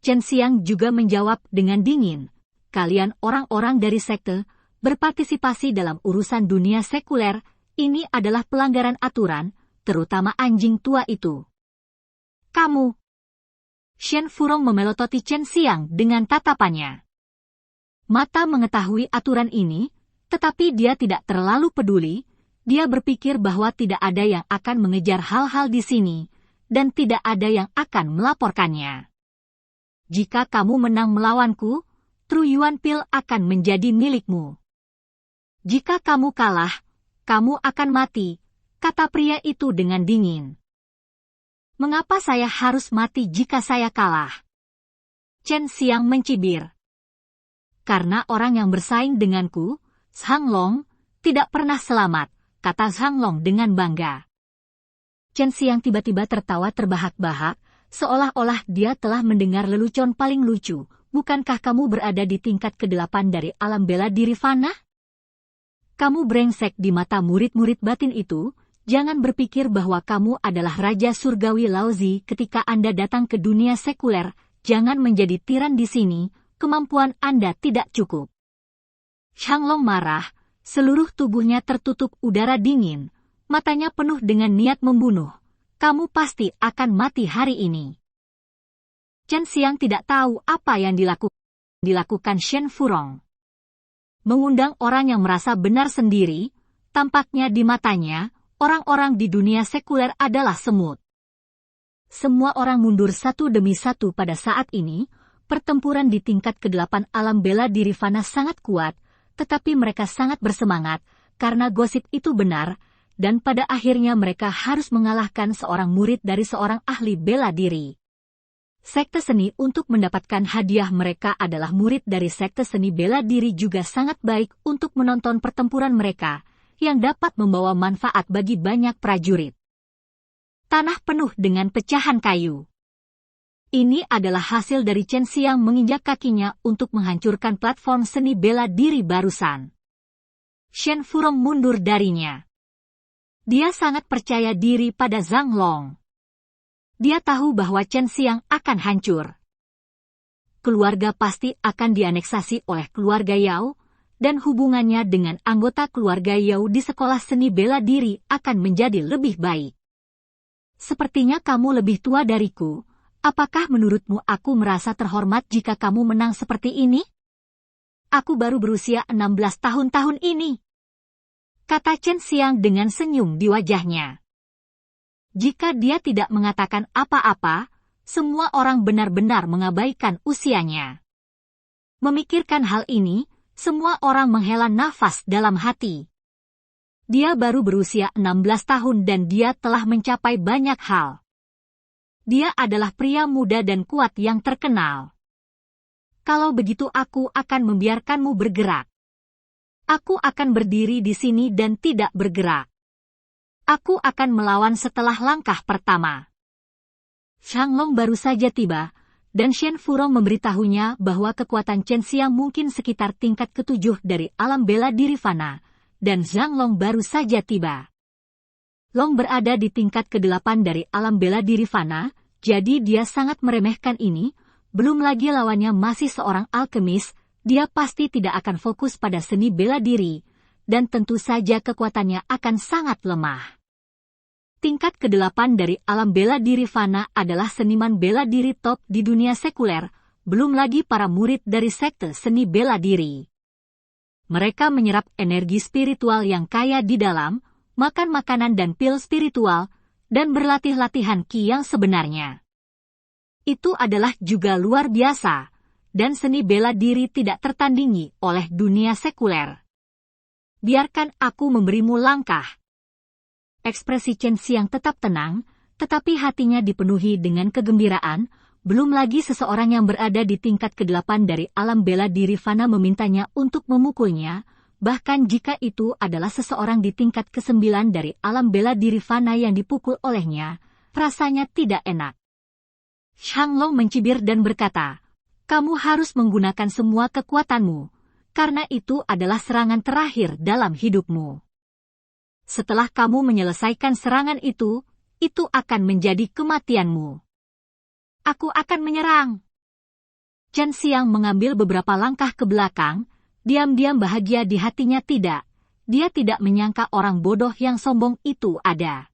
Chen Xiang juga menjawab dengan dingin, kalian orang-orang dari sekte, berpartisipasi dalam urusan dunia sekuler, ini adalah pelanggaran aturan, terutama anjing tua itu. Kamu. Shen Furong memelototi Chen Xiang dengan tatapannya. Mata mengetahui aturan ini, tetapi dia tidak terlalu peduli. Dia berpikir bahwa tidak ada yang akan mengejar hal-hal di sini, dan tidak ada yang akan melaporkannya. Jika kamu menang melawanku, Tru Yuan Pil akan menjadi milikmu. Jika kamu kalah, kamu akan mati, kata pria itu dengan dingin. Mengapa saya harus mati jika saya kalah? Chen Xiang mencibir. Karena orang yang bersaing denganku, Zhang Long, tidak pernah selamat, kata Zhang Long dengan bangga. Chen Xiang tiba-tiba tertawa terbahak-bahak, seolah-olah dia telah mendengar lelucon paling lucu. Bukankah kamu berada di tingkat ke-8 dari alam bela diri fana? Kamu brengsek di mata murid-murid batin itu, jangan berpikir bahwa kamu adalah Raja Surgawi Laozi ketika Anda datang ke dunia sekuler, jangan menjadi tiran di sini, kemampuan Anda tidak cukup. Zhang Long marah, seluruh tubuhnya tertutup udara dingin, matanya penuh dengan niat membunuh. Kamu pasti akan mati hari ini. Chen Xiang tidak tahu apa yang dilakukan Shen Furong. Mengundang orang yang merasa benar sendiri, tampaknya di matanya, orang-orang di dunia sekuler adalah semut. Semua orang mundur satu demi satu pada saat ini, pertempuran di tingkat ke-8 alam bela diri fana sangat kuat, tetapi mereka sangat bersemangat, karena gosip itu benar, dan pada akhirnya mereka harus mengalahkan seorang murid dari seorang ahli bela diri. Sekte seni untuk mendapatkan hadiah mereka adalah murid dari sekte seni bela diri juga sangat baik untuk menonton pertempuran mereka, yang dapat membawa manfaat bagi banyak prajurit. Tanah penuh dengan pecahan kayu. Ini adalah hasil dari Chen Xiang menginjak kakinya untuk menghancurkan platform seni bela diri barusan. Shen Furong mundur darinya. Dia sangat percaya diri pada Zhang Long. Dia tahu bahwa Chen Xiang akan hancur. Keluarga pasti akan dianeksasi oleh keluarga Yao, dan hubungannya dengan anggota keluarga Yao di sekolah seni bela diri akan menjadi lebih baik. Sepertinya kamu lebih tua dariku, apakah menurutmu aku merasa terhormat jika kamu menang seperti ini? Aku baru berusia 16 tahun ini, kata Chen Xiang dengan senyum di wajahnya. Jika dia tidak mengatakan apa-apa, semua orang benar-benar mengabaikan usianya. Memikirkan hal ini, semua orang menghela nafas dalam hati. Dia baru berusia 16 tahun dan dia telah mencapai banyak hal. Dia adalah pria muda dan kuat yang terkenal. Kalau begitu aku akan membiarkanmu bergerak. Aku akan berdiri di sini dan tidak bergerak. Aku akan melawan setelah langkah pertama. Zhang Long baru saja tiba, dan Shen Furong memberitahunya bahwa kekuatan Chen Xiang mungkin sekitar tingkat ke-7 dari alam bela diri fana, dan Zhang Long baru saja tiba. Long berada di tingkat ke-8 dari alam bela diri fana, jadi dia sangat meremehkan ini, belum lagi lawannya masih seorang alkemis, dia pasti tidak akan fokus pada seni bela diri, dan tentu saja kekuatannya akan sangat lemah. Tingkat ke-8 dari alam bela diri fana adalah seniman bela diri top di dunia sekuler, belum lagi para murid dari sekte seni bela diri. Mereka menyerap energi spiritual yang kaya di dalam, makan makanan dan pil spiritual, dan berlatih latihan ki yang sebenarnya. Itu adalah juga luar biasa, dan seni bela diri tidak tertandingi oleh dunia sekuler. Biarkan aku memberimu langkah. Ekspresi Chen Xiang tetap tenang, tetapi hatinya dipenuhi dengan kegembiraan, belum lagi seseorang yang berada di tingkat ke-8 dari alam bela diri fana memintanya untuk memukulnya, bahkan jika itu adalah seseorang di tingkat ke-9 dari alam bela diri fana yang dipukul olehnya, rasanya tidak enak. Zhang Long mencibir dan berkata, kamu harus menggunakan semua kekuatanmu, karena itu adalah serangan terakhir dalam hidupmu. Setelah kamu menyelesaikan serangan itu akan menjadi kematianmu. Aku akan menyerang. Chen Xiang mengambil beberapa langkah ke belakang, Diam-diam bahagia di hatinya tidak. Dia tidak menyangka orang bodoh yang sombong itu ada.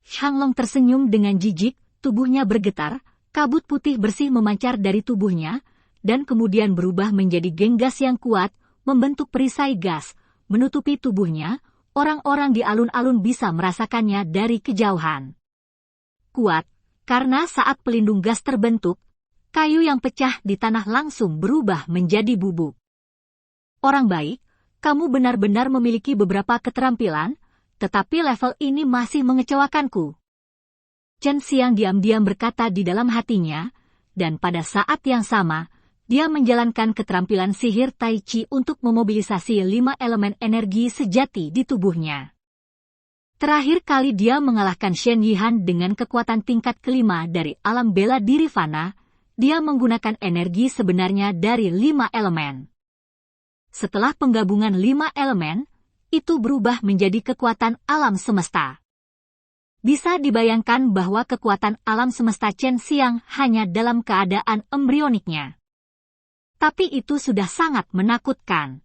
Shanglong tersenyum dengan jijik, tubuhnya bergetar, kabut putih bersih memancar dari tubuhnya, dan kemudian berubah menjadi geng gas yang kuat, membentuk perisai gas, menutupi tubuhnya. Orang-orang di alun-alun bisa merasakannya dari kejauhan. Kuat, karena saat pelindung gas terbentuk, kayu yang pecah di tanah langsung berubah menjadi bubuk. Orang baik, kamu benar-benar memiliki beberapa keterampilan, tetapi level ini masih mengecewakanku. Chen Xiang diam-diam berkata di dalam hatinya, dan pada saat yang sama, dia menjalankan keterampilan sihir Tai Chi untuk memobilisasi 5 elemen energi sejati di tubuhnya. Terakhir kali dia mengalahkan Shen Yihan dengan kekuatan tingkat kelima dari alam bela diri fana, dia menggunakan energi sebenarnya dari 5 elemen. Setelah penggabungan 5 elemen, itu berubah menjadi kekuatan alam semesta. Bisa dibayangkan bahwa kekuatan alam semesta Chen Xiang hanya dalam keadaan embrioniknya. Tapi itu sudah sangat menakutkan.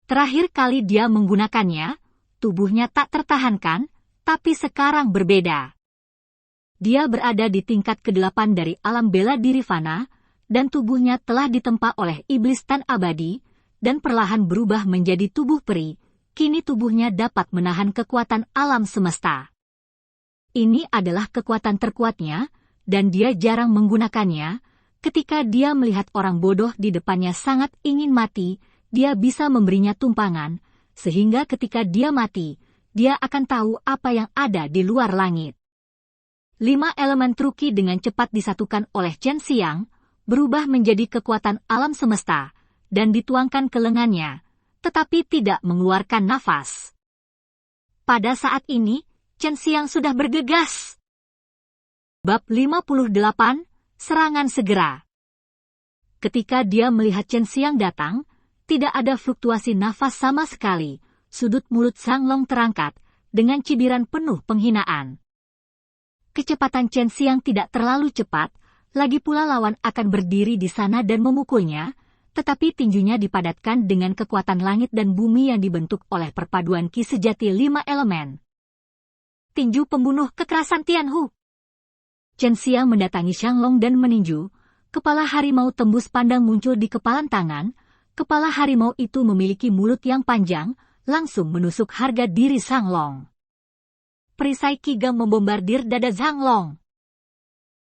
Terakhir kali dia menggunakannya, tubuhnya tak tertahankan, tapi sekarang berbeda. Dia berada di tingkat ke-8 dari alam bela diri fana, dan tubuhnya telah ditempa oleh iblis tan abadi, dan perlahan berubah menjadi tubuh peri. Kini tubuhnya dapat menahan kekuatan alam semesta. Ini adalah kekuatan terkuatnya, dan dia jarang menggunakannya. Ketika dia melihat orang bodoh di depannya sangat ingin mati, dia bisa memberinya tumpangan, sehingga ketika dia mati, dia akan tahu apa yang ada di luar langit. 5 elemen truki dengan cepat disatukan oleh Chen Xiang, berubah menjadi kekuatan alam semesta, dan dituangkan ke lengannya, tetapi tidak mengeluarkan nafas. Pada saat ini, Chen Xiang sudah bergegas. Bab 58, Serangan segera. Ketika dia melihat Chen Xiang datang, tidak ada fluktuasi nafas sama sekali. Sudut mulut Shanglong terangkat, dengan cibiran penuh penghinaan. Kecepatan Chen Xiang tidak terlalu cepat, lagi pula lawan akan berdiri di sana dan memukulnya, tetapi tinjunya dipadatkan dengan kekuatan langit dan bumi yang dibentuk oleh perpaduan ki sejati 5 elemen. Tinju pembunuh kekerasan Tianhu. Chen Xiang mendatangi Shanglong dan meninju. Kepala harimau tembus pandang muncul di kepalan tangan. Kepala harimau itu memiliki mulut yang panjang, langsung menusuk harga diri Shanglong. Perisai Qigong membombardir dada Shanglong.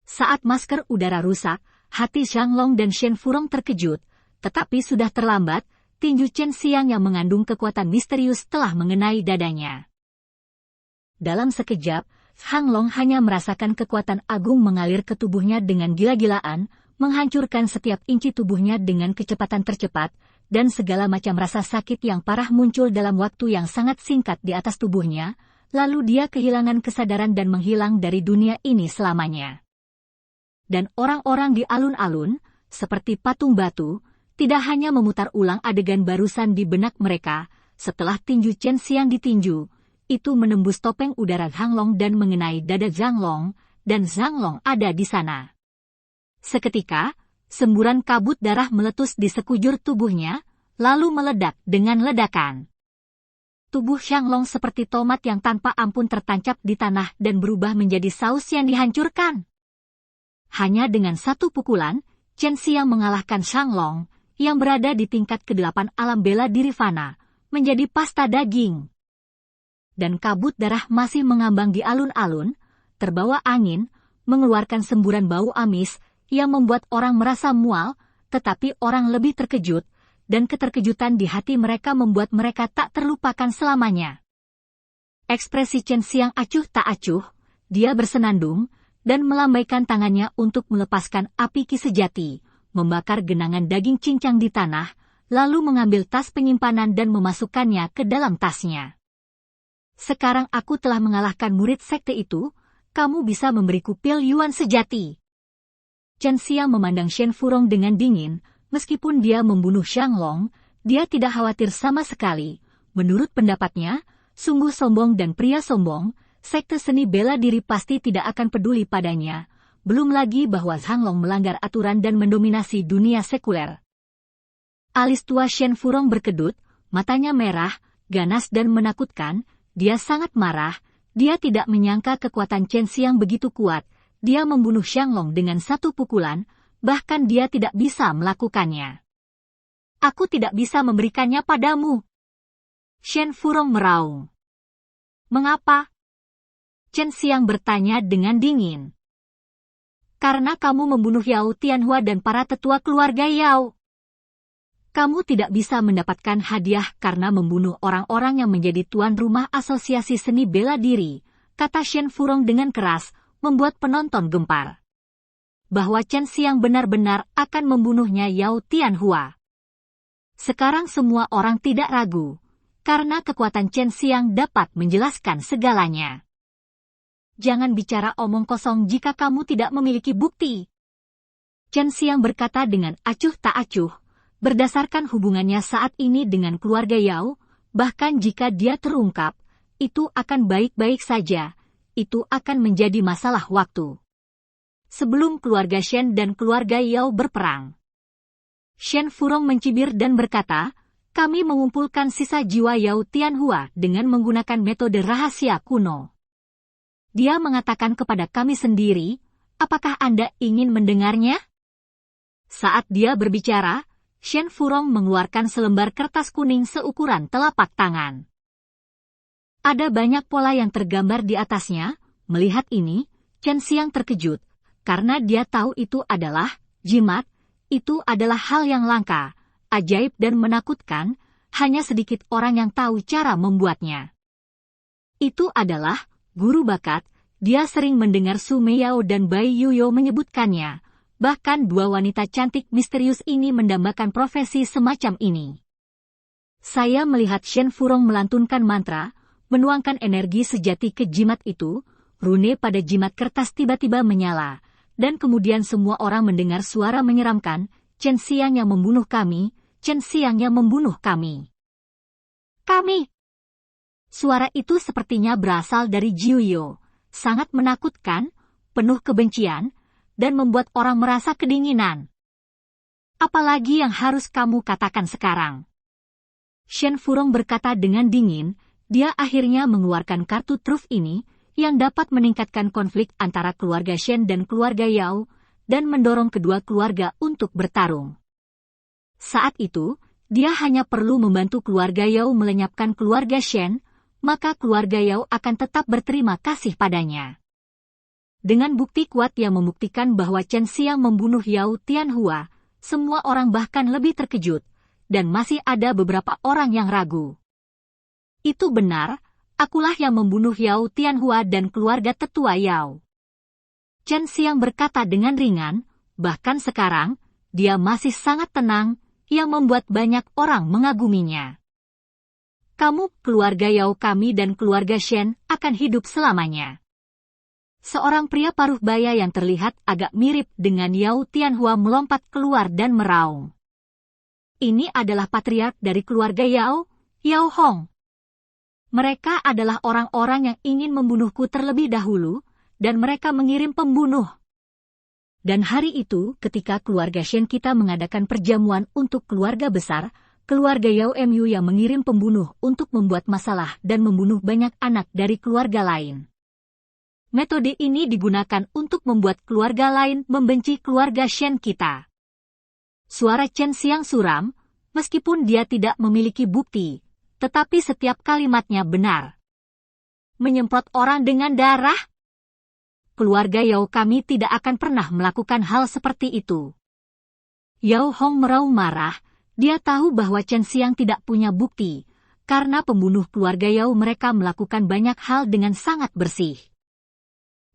Saat masker udara rusak, hati Shanglong dan Shen Furong terkejut, tetapi sudah terlambat. Tinju Chen Xiang yang mengandung kekuatan misterius telah mengenai dadanya. Dalam sekejap, Shanglong hanya merasakan kekuatan agung mengalir ke tubuhnya dengan gila-gilaan, menghancurkan setiap inci tubuhnya dengan kecepatan tercepat, dan segala macam rasa sakit yang parah muncul dalam waktu yang sangat singkat di atas tubuhnya, lalu dia kehilangan kesadaran dan menghilang dari dunia ini selamanya. Dan orang-orang di alun-alun, seperti patung batu, tidak hanya memutar ulang adegan barusan di benak mereka, setelah tinju Chen Xiang ditinju, itu menembus topeng udara Shanglong dan mengenai dada Shanglong, dan Shanglong ada di sana. Seketika, semburan kabut darah meletus di sekujur tubuhnya, lalu meledak dengan ledakan. Tubuh Shanglong seperti tomat yang tanpa ampun tertancap di tanah dan berubah menjadi saus yang dihancurkan. Hanya dengan satu pukulan, Chen Xiang mengalahkan Shanglong, yang berada di tingkat ke-8 alam bela diri fana, menjadi pasta daging. Dan kabut darah masih mengambang di alun-alun, terbawa angin, mengeluarkan semburan bau amis, yang membuat orang merasa mual, tetapi orang lebih terkejut, dan keterkejutan di hati mereka membuat mereka tak terlupakan selamanya. Ekspresi Chen Xiang acuh tak acuh, dia bersenandung, dan melambaikan tangannya untuk melepaskan api ki sejati, membakar genangan daging cincang di tanah, lalu mengambil tas penyimpanan dan memasukkannya ke dalam tasnya. Sekarang aku telah mengalahkan murid sekte itu, kamu bisa memberiku pil Yuan sejati. Chen Xiang memandang Shen Furong dengan dingin, meskipun dia membunuh Shanglong, dia tidak khawatir sama sekali. Menurut pendapatnya, sungguh sombong dan pria sombong, sekte seni bela diri pasti tidak akan peduli padanya, belum lagi bahwa Shanglong melanggar aturan dan mendominasi dunia sekuler. Alis tua Shen Furong berkedut, matanya merah, ganas dan menakutkan. Dia sangat marah. Dia tidak menyangka kekuatan Chen Xiang begitu kuat. Dia membunuh Xianglong dengan satu pukulan, bahkan dia tidak bisa melakukannya. Aku tidak bisa memberikannya padamu. Shen Furong meraung. Mengapa? Chen Xiang bertanya dengan dingin. Karena kamu membunuh Yao Tianhua dan para tetua keluarga Yao. Kamu tidak bisa mendapatkan hadiah karena membunuh orang-orang yang menjadi tuan rumah Asosiasi Seni Bela Diri, kata Shen Furong dengan keras, membuat penonton gempar. Bahwa Chen Xiang benar-benar akan membunuhnya Yao Tianhua. Sekarang semua orang tidak ragu, karena kekuatan Chen Xiang dapat menjelaskan segalanya. Jangan bicara omong kosong jika kamu tidak memiliki bukti. Chen Xiang berkata dengan acuh tak acuh, berdasarkan hubungannya saat ini dengan keluarga Yao, bahkan jika dia terungkap, itu akan baik-baik saja, itu akan menjadi masalah waktu. Sebelum keluarga Shen dan keluarga Yao berperang. Shen Furong mencibir dan berkata, kami mengumpulkan sisa jiwa Yao Tianhua dengan menggunakan metode rahasia kuno. Dia mengatakan kepada kami sendiri, apakah Anda ingin mendengarnya? Saat dia berbicara, Shen Furong mengeluarkan selembar kertas kuning seukuran telapak tangan. Ada banyak pola yang tergambar di atasnya. Melihat ini, Chen Xiang terkejut, karena dia tahu itu adalah jimat. Itu adalah hal yang langka, ajaib dan menakutkan, hanya sedikit orang yang tahu cara membuatnya. Itu adalah guru bakat. Dia sering mendengar Su Meiyao dan Bai Yuyo menyebutkannya. Bahkan dua wanita cantik misterius ini mendambakan profesi semacam ini. Saya melihat Shen Furong melantunkan mantra, menuangkan energi sejati ke jimat itu. Rune pada jimat kertas tiba-tiba menyala, dan kemudian semua orang mendengar suara menyeramkan, Chen Xiang yang membunuh kami, Chen Xiang yang membunuh kami. Kami! Suara itu sepertinya berasal dari Jiuyo, sangat menakutkan, penuh kebencian, dan membuat orang merasa kedinginan. Apalagi yang harus kamu katakan sekarang? Shen Furong berkata dengan dingin, dia akhirnya mengeluarkan kartu truf ini, yang dapat meningkatkan konflik antara keluarga Shen dan keluarga Yao, dan mendorong kedua keluarga untuk bertarung. Saat itu, dia hanya perlu membantu keluarga Yao melenyapkan keluarga Shen, maka keluarga Yao akan tetap berterima kasih padanya. Dengan bukti kuat yang membuktikan bahwa Chen Xiang membunuh Yao Tianhua, semua orang bahkan lebih terkejut, dan masih ada beberapa orang yang ragu. Itu benar, akulah yang membunuh Yao Tianhua dan keluarga tetua Yao. Chen Xiang berkata dengan ringan, bahkan sekarang, dia masih sangat tenang, yang membuat banyak orang mengaguminya. Kamu, keluarga Yao kami dan keluarga Shen, akan hidup selamanya. Seorang pria paruh baya yang terlihat agak mirip dengan Yao Tianhua melompat keluar dan meraung. Ini adalah patriark dari keluarga Yao, Yao Hong. Mereka adalah orang-orang yang ingin membunuhku terlebih dahulu, dan mereka mengirim pembunuh. Dan hari itu, ketika keluarga Shen kita mengadakan perjamuan untuk keluarga besar, keluarga Yao Mu yang mengirim pembunuh untuk membuat masalah dan membunuh banyak anak dari keluarga lain. Metode ini digunakan untuk membuat keluarga lain membenci keluarga Shen kita. Suara Chen Xiang suram, meskipun dia tidak memiliki bukti, tetapi setiap kalimatnya benar. Menyemprot orang dengan darah? Keluarga Yao kami tidak akan pernah melakukan hal seperti itu. Yao Hong meraung marah, dia tahu bahwa Chen Xiang tidak punya bukti, karena pembunuh keluarga Yao mereka melakukan banyak hal dengan sangat bersih.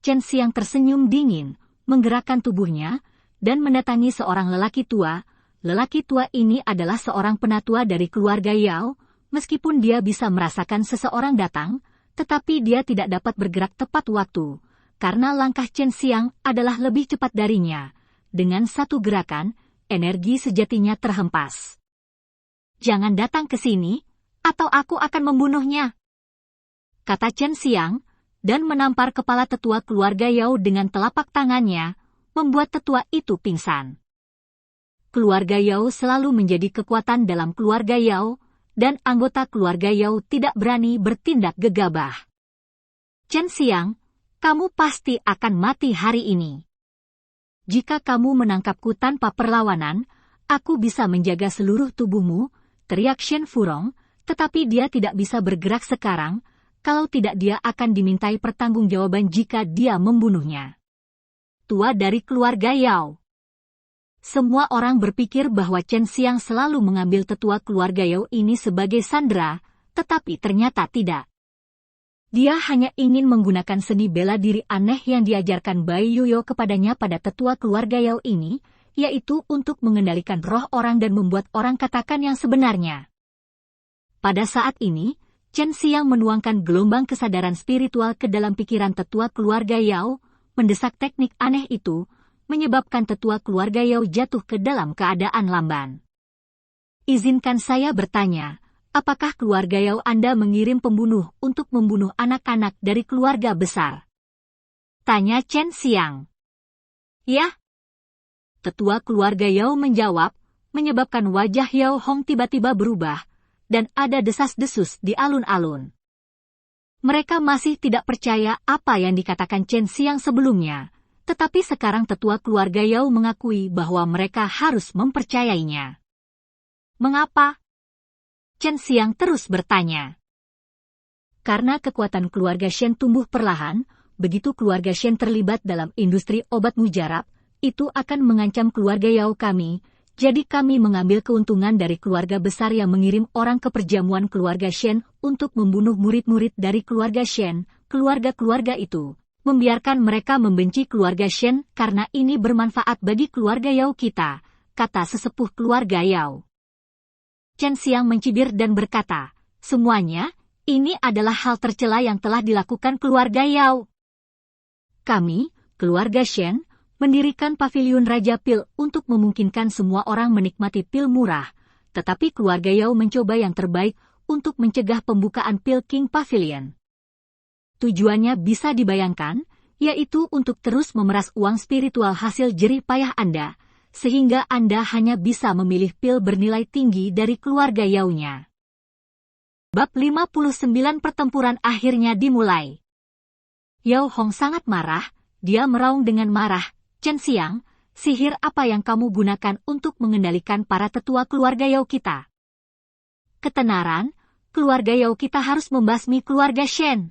Chen Xiang tersenyum dingin, menggerakkan tubuhnya, dan mendatangi seorang lelaki tua. Lelaki tua ini adalah seorang penatua dari keluarga Yao, meskipun dia bisa merasakan seseorang datang, tetapi dia tidak dapat bergerak tepat waktu, karena langkah Chen Xiang adalah lebih cepat darinya. Dengan satu gerakan, energi sejatinya terhempas. Jangan datang ke sini, atau aku akan membunuhnya, kata Chen Xiang, dan menampar kepala tetua keluarga Yao dengan telapak tangannya, membuat tetua itu pingsan. keluarga Yao selalu menjadi kekuatan dalam keluarga Yao, dan anggota keluarga Yao tidak berani bertindak gegabah. Chen Xiang, kamu pasti akan mati hari ini. Jika kamu menangkapku tanpa perlawanan, aku bisa menjaga seluruh tubuhmu, teriak Shen Furong, tetapi dia tidak bisa bergerak sekarang, kalau tidak dia akan dimintai pertanggungjawaban jika dia membunuhnya. Tua dari keluarga Yao. Semua orang berpikir bahwa Chen Xiang selalu mengambil tetua keluarga Yao ini sebagai sandera, tetapi ternyata tidak. Dia hanya ingin menggunakan seni bela diri aneh yang diajarkan Bai Yuyo kepadanya pada tetua keluarga Yao ini, yaitu untuk mengendalikan roh orang dan membuat orang katakan yang sebenarnya. Pada saat ini, Chen Xiang menuangkan gelombang kesadaran spiritual ke dalam pikiran tetua keluarga Yao, mendesak teknik aneh itu, menyebabkan tetua keluarga Yao jatuh ke dalam keadaan lamban. Izinkan saya bertanya, apakah keluarga Yao Anda mengirim pembunuh untuk membunuh anak-anak dari keluarga besar? Tanya Chen Xiang. Ya. Tetua keluarga Yao menjawab, menyebabkan wajah Yao Hong tiba-tiba berubah, dan ada desas-desus di alun-alun. Mereka masih tidak percaya apa yang dikatakan Chen Xiang sebelumnya, tetapi sekarang tetua keluarga Yao mengakui bahwa mereka harus mempercayainya. Mengapa? Chen Xiang terus bertanya. Karena kekuatan keluarga Shen tumbuh perlahan, begitu keluarga Shen terlibat dalam industri obat mujarab, itu akan mengancam keluarga Yao kami, jadi kami mengambil keuntungan dari keluarga besar yang mengirim orang ke perjamuan keluarga Shen untuk membunuh murid-murid dari keluarga Shen, keluarga-keluarga itu. Membiarkan mereka membenci keluarga Shen karena ini bermanfaat bagi keluarga Yao kita, kata sesepuh keluarga Yao. Chen Xiang mencibir dan berkata, semuanya, ini adalah hal tercela yang telah dilakukan keluarga Yao. Kami, keluarga Shen, mendirikan paviliun Raja Pil untuk memungkinkan semua orang menikmati pil murah, tetapi keluarga Yao mencoba yang terbaik untuk mencegah pembukaan Pil King Pavilion. Tujuannya bisa dibayangkan, yaitu untuk terus memeras uang spiritual hasil jerih payah Anda, sehingga Anda hanya bisa memilih pil bernilai tinggi dari keluarga Yao-nya. Bab 59 pertempuran akhirnya dimulai. Yao Hong sangat marah, dia meraung dengan marah, Chen Xiang, sihir apa yang kamu gunakan untuk mengendalikan para tetua keluarga Yao kita? Ketenaran, keluarga Yao kita harus membasmi keluarga Shen.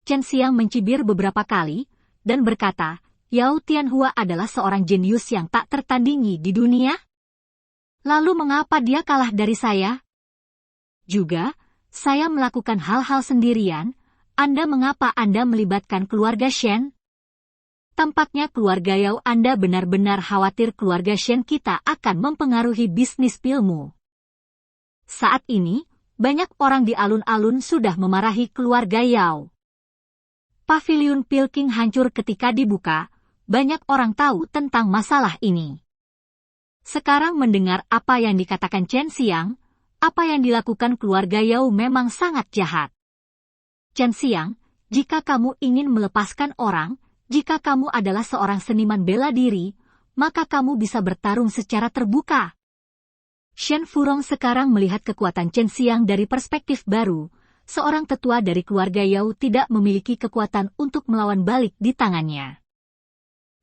Chen Xiang mencibir beberapa kali, dan berkata, Yao Tianhua adalah seorang jenius yang tak tertandingi di dunia. Lalu mengapa dia kalah dari saya? Juga, saya melakukan hal-hal sendirian, mengapa Anda melibatkan keluarga Shen? Tampaknya keluarga Yao Anda benar-benar khawatir keluarga Shen kita akan mempengaruhi bisnis pilmu. Saat ini, banyak orang di alun-alun sudah memarahi keluarga Yao. Paviliun Pil King hancur ketika dibuka, banyak orang tahu tentang masalah ini. Sekarang mendengar apa yang dikatakan Chen Xiang, apa yang dilakukan keluarga Yao memang sangat jahat. Chen Xiang, jika kamu ingin melepaskan orang, jika kamu adalah seorang seniman bela diri, maka kamu bisa bertarung secara terbuka. Shen Furong sekarang melihat kekuatan Chen Xiang dari perspektif baru. Seorang tetua dari keluarga Yao tidak memiliki kekuatan untuk melawan balik di tangannya.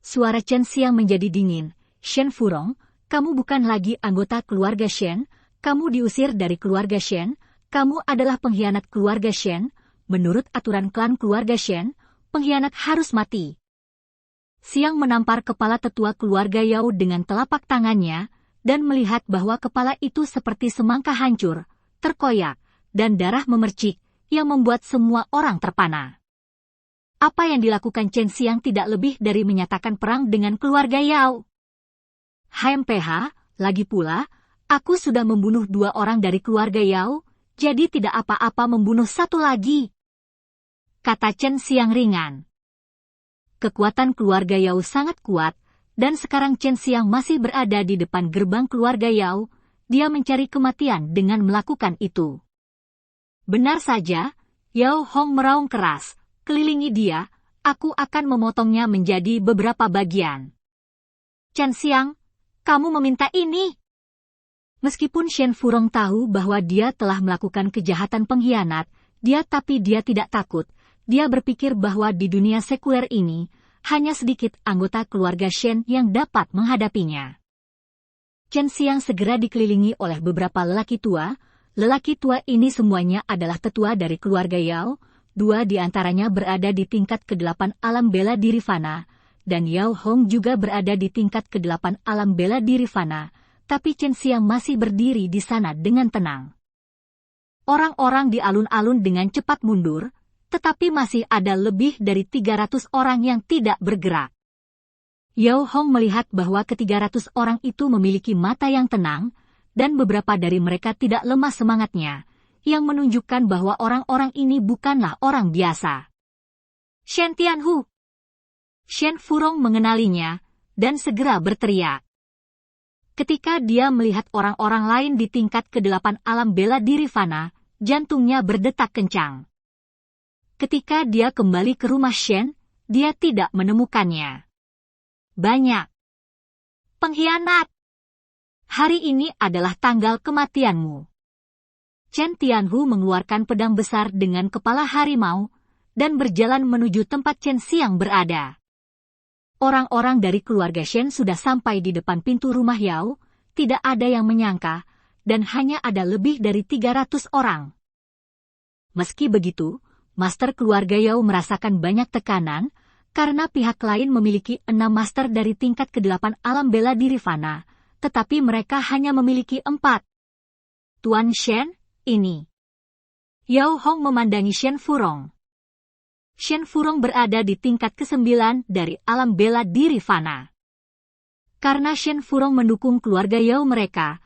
Suara Chen Xiang menjadi dingin. Shen Furong, kamu bukan lagi anggota keluarga Shen, kamu diusir dari keluarga Shen, kamu adalah pengkhianat keluarga Shen, menurut aturan klan keluarga Shen, pengkhianat harus mati. Xiang menampar kepala tetua keluarga Yao dengan telapak tangannya, dan melihat bahwa kepala itu seperti semangka hancur, terkoyak, dan darah memercik, yang membuat semua orang terpana. Apa yang dilakukan Chen Xiang tidak lebih dari menyatakan perang dengan keluarga Yao. HMPH, lagi pula, aku sudah membunuh 2 orang dari keluarga Yao, jadi tidak apa-apa membunuh 1 lagi. Kata Chen Xiang ringan. Kekuatan keluarga Yao sangat kuat, dan sekarang Chen Xiang masih berada di depan gerbang keluarga Yao, dia mencari kematian dengan melakukan itu. Benar saja, Yao Hong meraung keras, kelilingi dia, aku akan memotongnya menjadi beberapa bagian. Chen Xiang, kamu meminta ini? Meskipun Shen Furong tahu bahwa dia telah melakukan kejahatan pengkhianat, tapi dia tidak takut. Dia berpikir bahwa di dunia sekuler ini, hanya sedikit anggota keluarga Shen yang dapat menghadapinya. Chen Xiang segera dikelilingi oleh beberapa lelaki tua. Lelaki tua ini semuanya adalah tetua dari keluarga Yao. 2 di antaranya berada di tingkat ke-8 alam bela diri fana, dan Yao Hong juga berada di tingkat ke-8 alam bela diri fana, tapi Chen Xiang masih berdiri di sana dengan tenang. Orang-orang di alun-alun dengan cepat mundur, tetapi masih ada lebih dari 300 orang yang tidak bergerak. Yao Hong melihat bahwa ke-300 orang itu memiliki mata yang tenang, dan beberapa dari mereka tidak lemah semangatnya, yang menunjukkan bahwa orang-orang ini bukanlah orang biasa. Shen Tianhu. Shen Furong mengenalinya, dan segera berteriak. Ketika dia melihat orang-orang lain di tingkat ke-8 alam bela diri fana, jantungnya berdetak kencang. Ketika dia kembali ke rumah Shen, dia tidak menemukannya. Banyak. Pengkhianat. Hari ini adalah tanggal kematianmu. Chen Tianhu mengeluarkan pedang besar dengan kepala harimau, dan berjalan menuju tempat Chen Xiang berada. Orang-orang dari keluarga Shen sudah sampai di depan pintu rumah Yao, tidak ada yang menyangka, dan hanya ada lebih dari 300 orang. Meski begitu, master keluarga Yao merasakan banyak tekanan, karena pihak lain memiliki 6 master dari tingkat ke-8 alam bela diri fana, tetapi mereka hanya memiliki 4. Tuan Shen, ini. Yao Hong memandangi Shen Furong. Shen Furong berada di tingkat ke-9 dari alam bela diri fana. Karena Shen Furong mendukung keluarga Yao mereka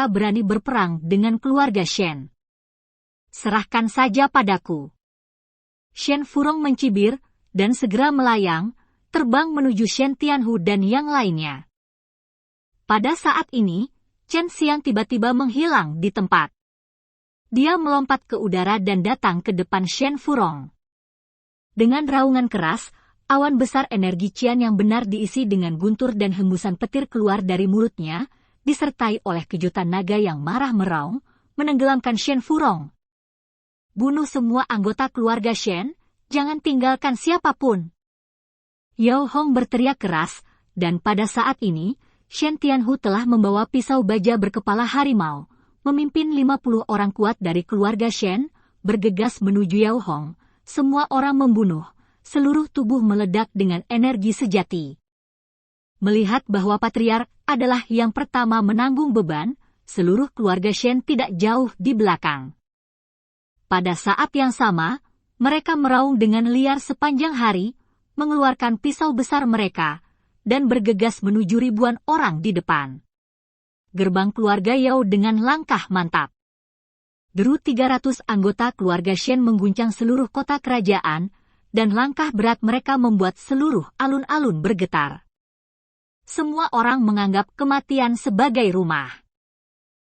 berani berperang dengan keluarga Shen. Serahkan saja padaku. Shen Furong mencibir, dan segera melayang, terbang menuju Shen Tianhu dan yang lainnya. Pada saat ini, Chen Xiang tiba-tiba menghilang di tempat. Dia melompat ke udara dan datang ke depan Shen Furong. Dengan raungan keras, awan besar energi Qian yang benar diisi dengan guntur dan hembusan petir keluar dari mulutnya, disertai oleh kejutan naga yang marah meraung, menenggelamkan Shen Furong. Bunuh semua anggota keluarga Shen, jangan tinggalkan siapapun. Yao Hong berteriak keras, dan pada saat ini, Shen Tianhu telah membawa pisau baja berkepala harimau, memimpin 50 orang kuat dari keluarga Shen, bergegas menuju Yao Hong. Semua orang membunuh, seluruh tubuh meledak dengan energi sejati. Melihat bahwa patriark adalah yang pertama menanggung beban, seluruh keluarga Shen tidak jauh di belakang. Pada saat yang sama, mereka meraung dengan liar sepanjang hari, mengeluarkan pisau besar mereka, dan bergegas menuju ribuan orang di depan. Gerbang keluarga Yao dengan langkah mantap. Deru 300 anggota keluarga Shen mengguncang seluruh kota kerajaan, dan langkah berat mereka membuat seluruh alun-alun bergetar. Semua orang menganggap kematian sebagai rumah.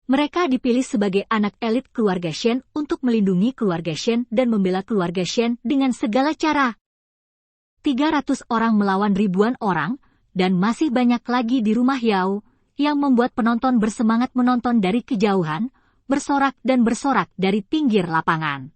Mereka dipilih sebagai anak elit keluarga Shen untuk melindungi keluarga Shen dan membela keluarga Shen dengan segala cara. 300 orang melawan ribuan orang, dan masih banyak lagi di rumah Yao, yang membuat penonton bersemangat menonton dari kejauhan, bersorak dari pinggir lapangan.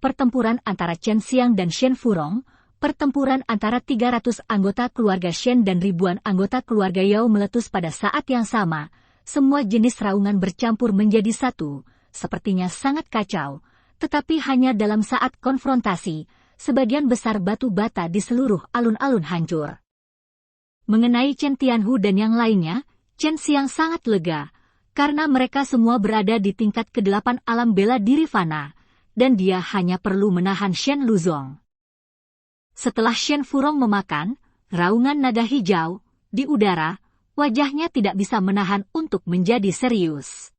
Pertempuran antara Chen Xiang dan Shen Furong, pertempuran antara 300 anggota keluarga Shen dan ribuan anggota keluarga Yao meletus pada saat yang sama. Semua jenis raungan bercampur menjadi satu, sepertinya sangat kacau, tetapi hanya dalam saat konfrontasi, sebagian besar batu bata di seluruh alun-alun hancur. Mengenai Chen Tianhu dan yang lainnya, Chen Xiang sangat lega, karena mereka semua berada di tingkat ke-8 alam bela diri fana, dan dia hanya perlu menahan Shen Luzong. Setelah Shen Furong memakan raungan naga hijau di udara, wajahnya tidak bisa menahan untuk menjadi serius.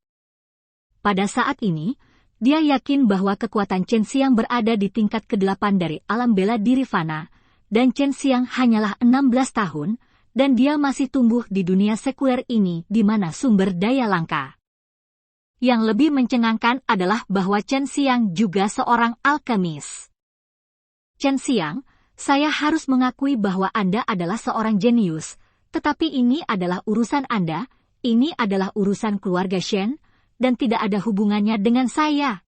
Pada saat ini, dia yakin bahwa kekuatan Chen Xiang berada di tingkat ke-8 dari alam bela diri fana, dan Chen Xiang hanyalah 16 tahun, dan dia masih tumbuh di dunia sekuler ini di mana sumber daya langka. Yang lebih mencengangkan adalah bahwa Chen Xiang juga seorang alkemis. Chen Xiang, saya harus mengakui bahwa Anda adalah seorang jenius, Tetapi ini adalah urusan Anda, ini adalah urusan keluarga Shen, dan tidak ada hubungannya dengan saya.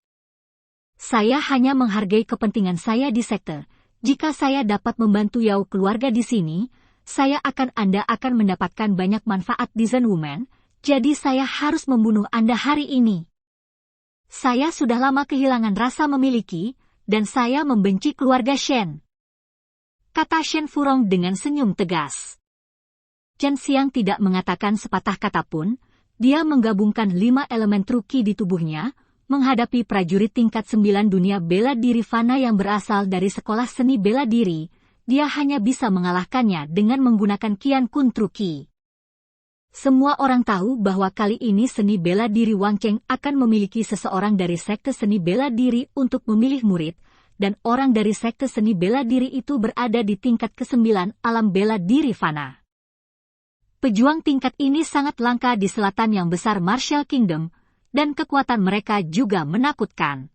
Saya hanya menghargai kepentingan saya di sekte. Jika saya dapat membantu Yao keluarga di sini, Anda akan mendapatkan banyak manfaat di Zen Woman, jadi saya harus membunuh Anda hari ini. Saya sudah lama kehilangan rasa memiliki, dan saya membenci keluarga Shen. Kata Shen Furong dengan senyum tegas. Chen Xiang tidak mengatakan sepatah kata pun, dia menggabungkan 5 elemen truki di tubuhnya, menghadapi prajurit tingkat 9 dunia bela diri fana yang berasal dari sekolah seni bela diri, dia hanya bisa mengalahkannya dengan menggunakan Qian Kun truki. Semua orang tahu bahwa kali ini seni bela diri Wang Cheng akan memiliki seseorang dari sekte seni bela diri untuk memilih murid, dan orang dari sekte seni bela diri itu berada di tingkat ke-9 alam bela diri fana. Pejuang tingkat ini sangat langka di selatan yang besar Martial Kingdom, dan kekuatan mereka juga menakutkan.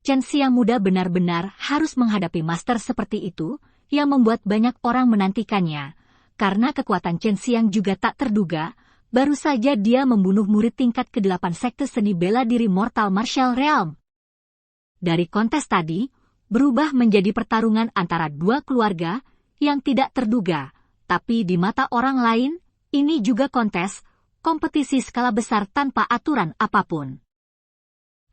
Chen Xiang muda benar-benar harus menghadapi master seperti itu, yang membuat banyak orang menantikannya. Karena kekuatan Chen Xiang juga tak terduga, baru saja dia membunuh murid tingkat ke-8 sekte seni bela diri Mortal Martial Realm. Dari kontes tadi, berubah menjadi pertarungan antara dua keluarga yang tidak terduga, tapi di mata orang lain, ini juga kontes, kompetisi skala besar tanpa aturan apapun.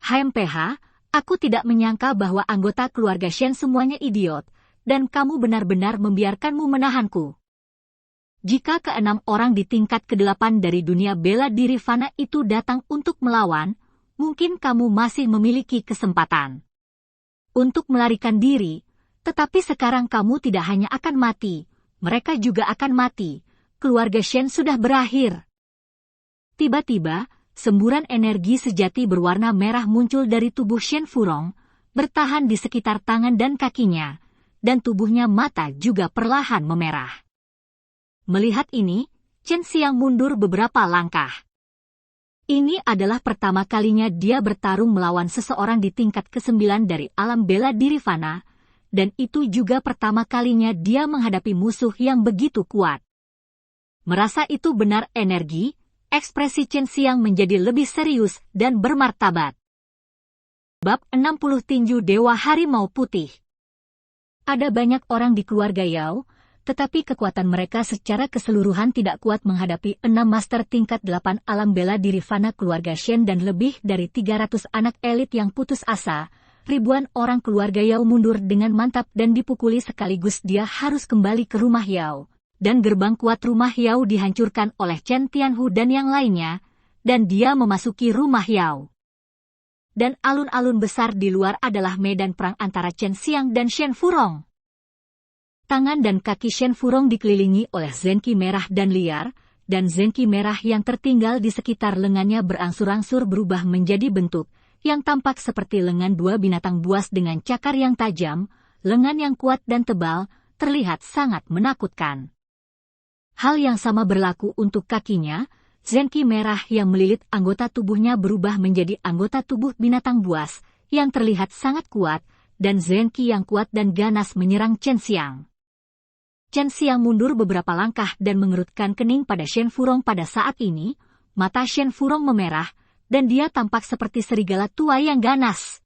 HMPH, aku tidak menyangka bahwa anggota keluarga Shen semuanya idiot, dan kamu benar-benar membiarkanmu menahanku. Jika ke-6 orang di tingkat ke-8 dari dunia bela diri fana itu datang untuk melawan, mungkin kamu masih memiliki kesempatan untuk melarikan diri, tetapi sekarang kamu tidak hanya akan mati, mereka juga akan mati. Keluarga Shen sudah berakhir. Tiba-tiba, semburan energi sejati berwarna merah muncul dari tubuh Shen Furong, bertahan di sekitar tangan dan kakinya, dan tubuhnya mata juga perlahan memerah. Melihat ini, Chen Xiang mundur beberapa langkah. Ini adalah pertama kalinya dia bertarung melawan seseorang di tingkat ke-9 dari alam bela diri fana, dan itu juga pertama kalinya dia menghadapi musuh yang begitu kuat. Merasa itu benar energi, ekspresi Chen Xiang menjadi lebih serius dan bermartabat. Bab 60 Tinju Dewa Harimau Putih. Ada banyak orang di keluarga Yao, tetapi kekuatan mereka secara keseluruhan tidak kuat menghadapi 6 master tingkat 8 alam bela diri fana keluarga Shen dan lebih dari 300 anak elit yang putus asa. Ribuan orang keluarga Yao mundur dengan mantap dan dipukuli sekaligus dia harus kembali ke rumah Yao. Dan gerbang kuat rumah Yao dihancurkan oleh Chen Tianhu dan yang lainnya, dan dia memasuki rumah Yao. Dan alun-alun besar di luar adalah medan perang antara Chen Xiang dan Shen Furong. Tangan dan kaki Shen Furong dikelilingi oleh zenki merah dan liar, dan zenki merah yang tertinggal di sekitar lengannya berangsur-angsur berubah menjadi bentuk, yang tampak seperti lengan dua binatang buas dengan cakar yang tajam, lengan yang kuat dan tebal, terlihat sangat menakutkan. Hal yang sama berlaku untuk kakinya, zenki merah yang melilit anggota tubuhnya berubah menjadi anggota tubuh binatang buas, yang terlihat sangat kuat, dan zenki yang kuat dan ganas menyerang Chen Xiang. Chen Xiang mundur beberapa langkah dan mengerutkan kening pada Shen Furong pada saat ini, mata Shen Furong memerah, dan dia tampak seperti serigala tua yang ganas.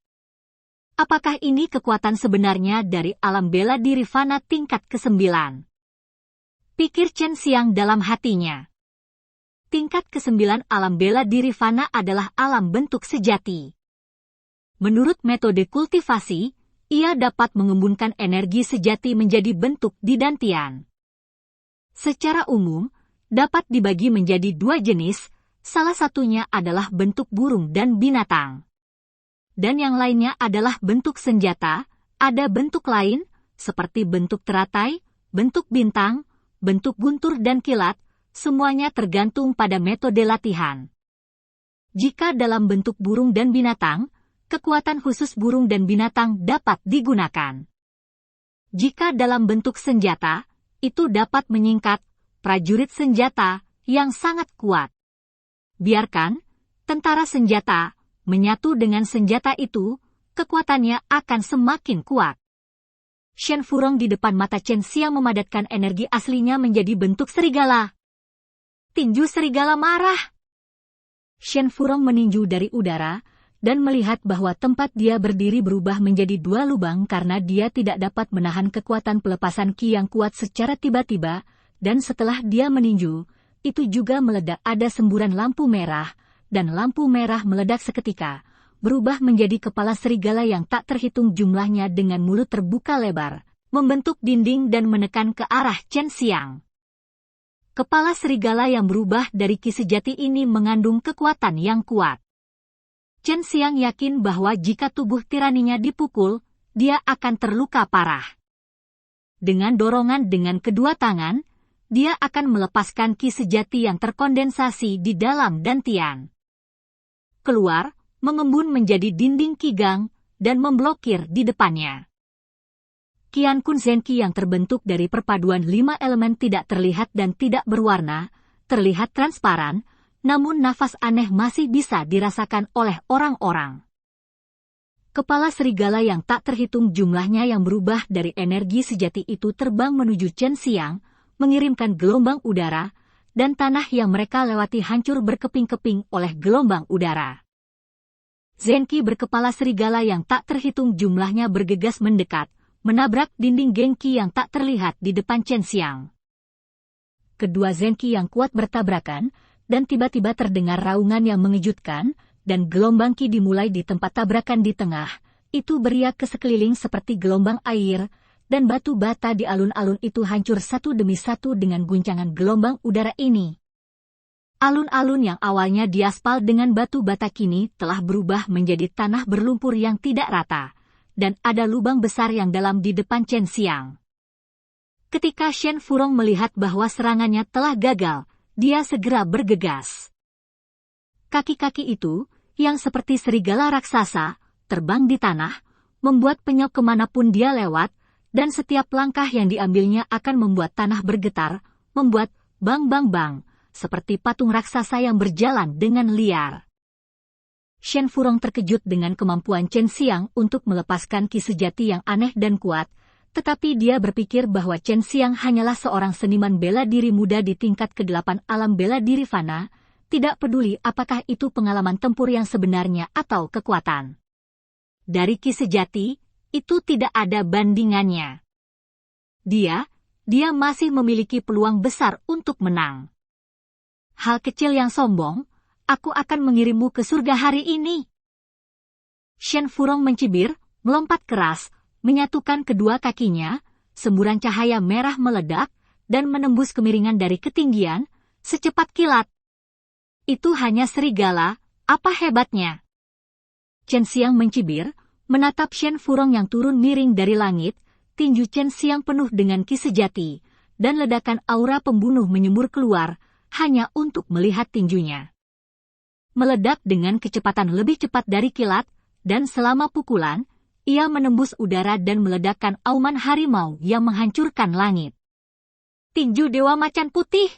Apakah ini kekuatan sebenarnya dari alam bela diri fana tingkat ke-9? Pikir Chen Xiang dalam hatinya. Tingkat ke-9 alam bela diri fana adalah alam bentuk sejati. Menurut metode kultivasi, ia dapat mengembunkan energi sejati menjadi bentuk di dantian. Secara umum, dapat dibagi menjadi dua jenis, salah satunya adalah bentuk burung dan binatang. Dan yang lainnya adalah bentuk senjata, ada bentuk lain, seperti bentuk teratai, bentuk bintang, bentuk guntur dan kilat, semuanya tergantung pada metode latihan. Jika dalam bentuk burung dan binatang, kekuatan khusus burung dan binatang dapat digunakan. Jika dalam bentuk senjata, itu dapat menyingkat prajurit senjata yang sangat kuat. Biarkan tentara senjata menyatu dengan senjata itu, kekuatannya akan semakin kuat. Shen Furong di depan mata Chen Xiang memadatkan energi aslinya menjadi bentuk serigala. Tinju serigala marah. Shen Furong meninju dari udara, dan melihat bahwa tempat dia berdiri berubah menjadi dua lubang karena dia tidak dapat menahan kekuatan pelepasan ki yang kuat secara tiba-tiba, dan setelah dia meninju, itu juga meledak ada semburan lampu merah, dan lampu merah meledak seketika, berubah menjadi kepala serigala yang tak terhitung jumlahnya dengan mulut terbuka lebar, membentuk dinding dan menekan ke arah Chen Xiang. Kepala serigala yang berubah dari ki sejati ini mengandung kekuatan yang kuat. Chen Xiang yakin bahwa jika tubuh tiraninya dipukul, dia akan terluka parah. Dengan dorongan dengan kedua tangan, dia akan melepaskan ki sejati yang terkondensasi di dalam dantian. Keluar, mengembun menjadi dinding Qigong, dan memblokir di depannya. Qian Kun Zenqi yang terbentuk dari perpaduan 5 elemen tidak terlihat dan tidak berwarna, terlihat transparan, namun nafas aneh masih bisa dirasakan oleh orang-orang. Kepala serigala yang tak terhitung jumlahnya yang berubah dari energi sejati itu terbang menuju Chen Xiang, mengirimkan gelombang udara, dan tanah yang mereka lewati hancur berkeping-keping oleh gelombang udara. Zenqi berkepala serigala yang tak terhitung jumlahnya bergegas mendekat, menabrak dinding Genqi yang tak terlihat di depan Chen Xiang. Kedua Zenqi yang kuat bertabrakan, dan tiba-tiba terdengar raungan yang mengejutkan, dan gelombang Qi dimulai di tempat tabrakan di tengah, itu beriak ke sekeliling seperti gelombang air, dan batu bata di alun-alun itu hancur satu demi satu dengan guncangan gelombang udara ini. Alun-alun yang awalnya diaspal dengan batu bata kini telah berubah menjadi tanah berlumpur yang tidak rata, dan ada lubang besar yang dalam di depan Chen Xiang. Ketika Shen Furong melihat bahwa serangannya telah gagal, dia segera bergegas. Kaki-kaki itu, yang seperti serigala raksasa, terbang di tanah, membuat penyok kemanapun dia lewat, dan setiap langkah yang diambilnya akan membuat tanah bergetar, membuat bang-bang-bang, seperti patung raksasa yang berjalan dengan liar. Shen Furong terkejut dengan kemampuan Chen Xiang untuk melepaskan ki sejati yang aneh dan kuat, tetapi dia berpikir bahwa Chen Xiang hanyalah seorang seniman bela diri muda di tingkat ke-8 alam bela diri fana, tidak peduli apakah itu pengalaman tempur yang sebenarnya atau kekuatan. Dari ki sejati, itu tidak ada bandingannya. Dia masih memiliki peluang besar untuk menang. Hal kecil yang sombong, aku akan mengirimmu ke surga hari ini. Shen Furong mencibir, melompat keras, menyatukan kedua kakinya, semburan cahaya merah meledak, dan menembus kemiringan dari ketinggian, secepat kilat. Itu hanya serigala, apa hebatnya? Chen Xiang mencibir, menatap Shen Furong yang turun miring dari langit, tinju Chen Xiang penuh dengan ki sejati, dan ledakan aura pembunuh menyembur keluar, hanya untuk melihat tinjunya. Meledak dengan kecepatan lebih cepat dari kilat, dan selama pukulan, ia menembus udara dan meledakkan auman harimau yang menghancurkan langit. Tinju Dewa Macan Putih.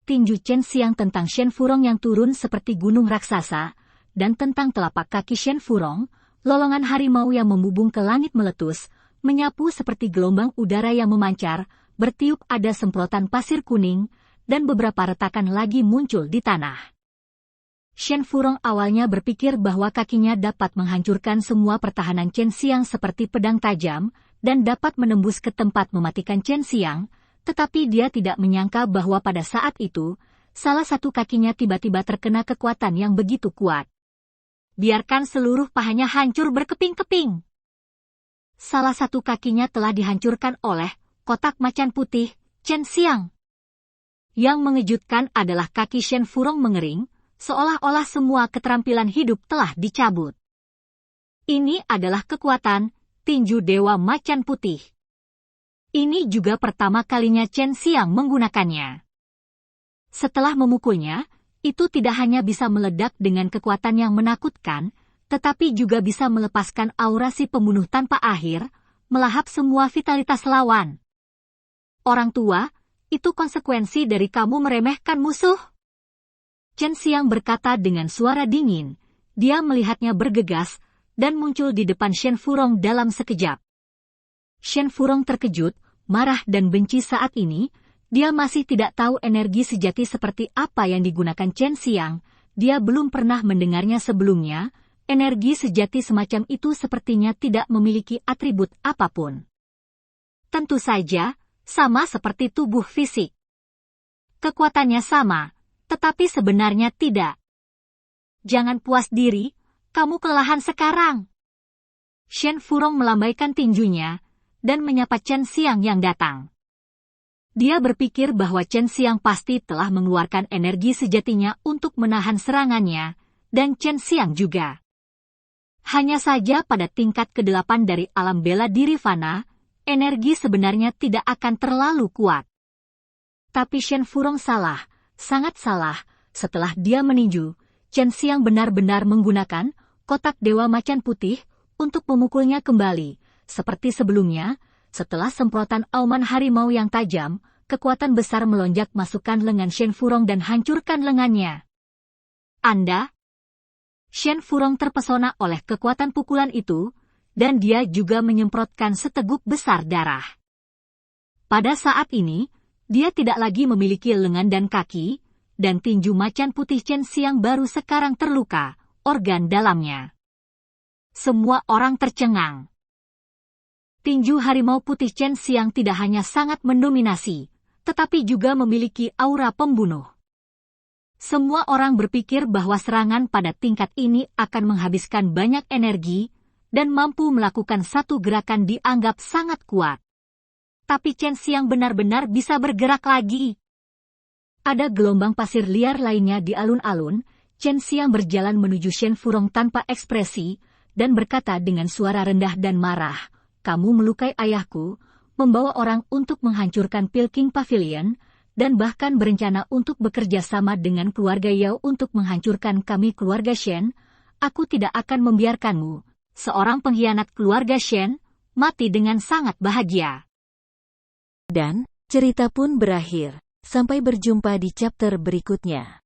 Tinju Chen Xiang tentang Shen Furong yang turun seperti gunung raksasa, dan tentang telapak kaki Shen Furong, lolongan harimau yang membubung ke langit meletus, menyapu seperti gelombang udara yang memancar, bertiup ada semprotan pasir kuning, dan beberapa retakan lagi muncul di tanah. Shen Furong awalnya berpikir bahwa kakinya dapat menghancurkan semua pertahanan Chen Xiang seperti pedang tajam, dan dapat menembus ke tempat mematikan Chen Xiang, tetapi dia tidak menyangka bahwa pada saat itu, salah satu kakinya tiba-tiba terkena kekuatan yang begitu kuat. Biarkan seluruh pahanya hancur berkeping-keping. Salah satu kakinya telah dihancurkan oleh kotak macan putih, Chen Xiang. Yang mengejutkan adalah kaki Shen Furong mengering, seolah-olah semua keterampilan hidup telah dicabut. Ini adalah kekuatan tinju Dewa Macan Putih. Ini juga pertama kalinya Chen Xiang menggunakannya. Setelah memukulnya, itu tidak hanya bisa meledak dengan kekuatan yang menakutkan, tetapi juga bisa melepaskan aura si pembunuh tanpa akhir, melahap semua vitalitas lawan. Orang tua, itu konsekuensi dari kamu meremehkan musuh. Chen Xiang berkata dengan suara dingin, dia melihatnya bergegas, dan muncul di depan Shen Furong dalam sekejap. Shen Furong terkejut, marah dan benci saat ini. Dia masih tidak tahu energi sejati seperti apa yang digunakan Chen Xiang. Dia belum pernah mendengarnya sebelumnya. Energi sejati semacam itu sepertinya tidak memiliki atribut apapun. Tentu saja, sama seperti tubuh fisik. Kekuatannya sama, tetapi sebenarnya tidak. Jangan puas diri, kamu kelelahan sekarang. Shen Furong melambaikan tinjunya dan menyapa Chen Xiang yang datang. Dia berpikir bahwa Chen Xiang pasti telah mengeluarkan energi sejatinya untuk menahan serangannya, dan Chen Xiang juga. Hanya saja pada tingkat ke-8 dari alam bela diri fana, energi sebenarnya tidak akan terlalu kuat. Tapi Shen Furong salah, sangat salah. Setelah dia meninju, Chen Xiang benar-benar menggunakan kotak dewa macan putih untuk memukulnya kembali. Seperti sebelumnya, setelah semprotan auman harimau yang tajam, kekuatan besar melonjak masukkan lengan Shen Furong dan hancurkan lengannya. Anda? Shen Furong terpesona oleh kekuatan pukulan itu, dan dia juga menyemprotkan seteguk besar darah. Pada saat ini, dia tidak lagi memiliki lengan dan kaki, dan tinju macan putih Chen Xiang baru sekarang terluka, organ dalamnya. Semua orang tercengang. Tinju harimau putih Chen Xiang tidak hanya sangat mendominasi, tetapi juga memiliki aura pembunuh. Semua orang berpikir bahwa serangan pada tingkat ini akan menghabiskan banyak energi dan mampu melakukan satu gerakan dianggap sangat kuat. Tapi Chen Xiang benar-benar bisa bergerak lagi. Ada gelombang pasir liar lainnya di alun-alun. Chen Xiang berjalan menuju Shen Furong tanpa ekspresi dan berkata dengan suara rendah dan marah, "Kamu melukai ayahku, membawa orang untuk menghancurkan Peking Pavilion, dan bahkan berencana untuk bekerja sama dengan keluarga Yao untuk menghancurkan kami keluarga Shen. Aku tidak akan membiarkanmu, seorang pengkhianat keluarga Shen, mati dengan sangat bahagia." Dan cerita pun berakhir. Sampai berjumpa di chapter berikutnya.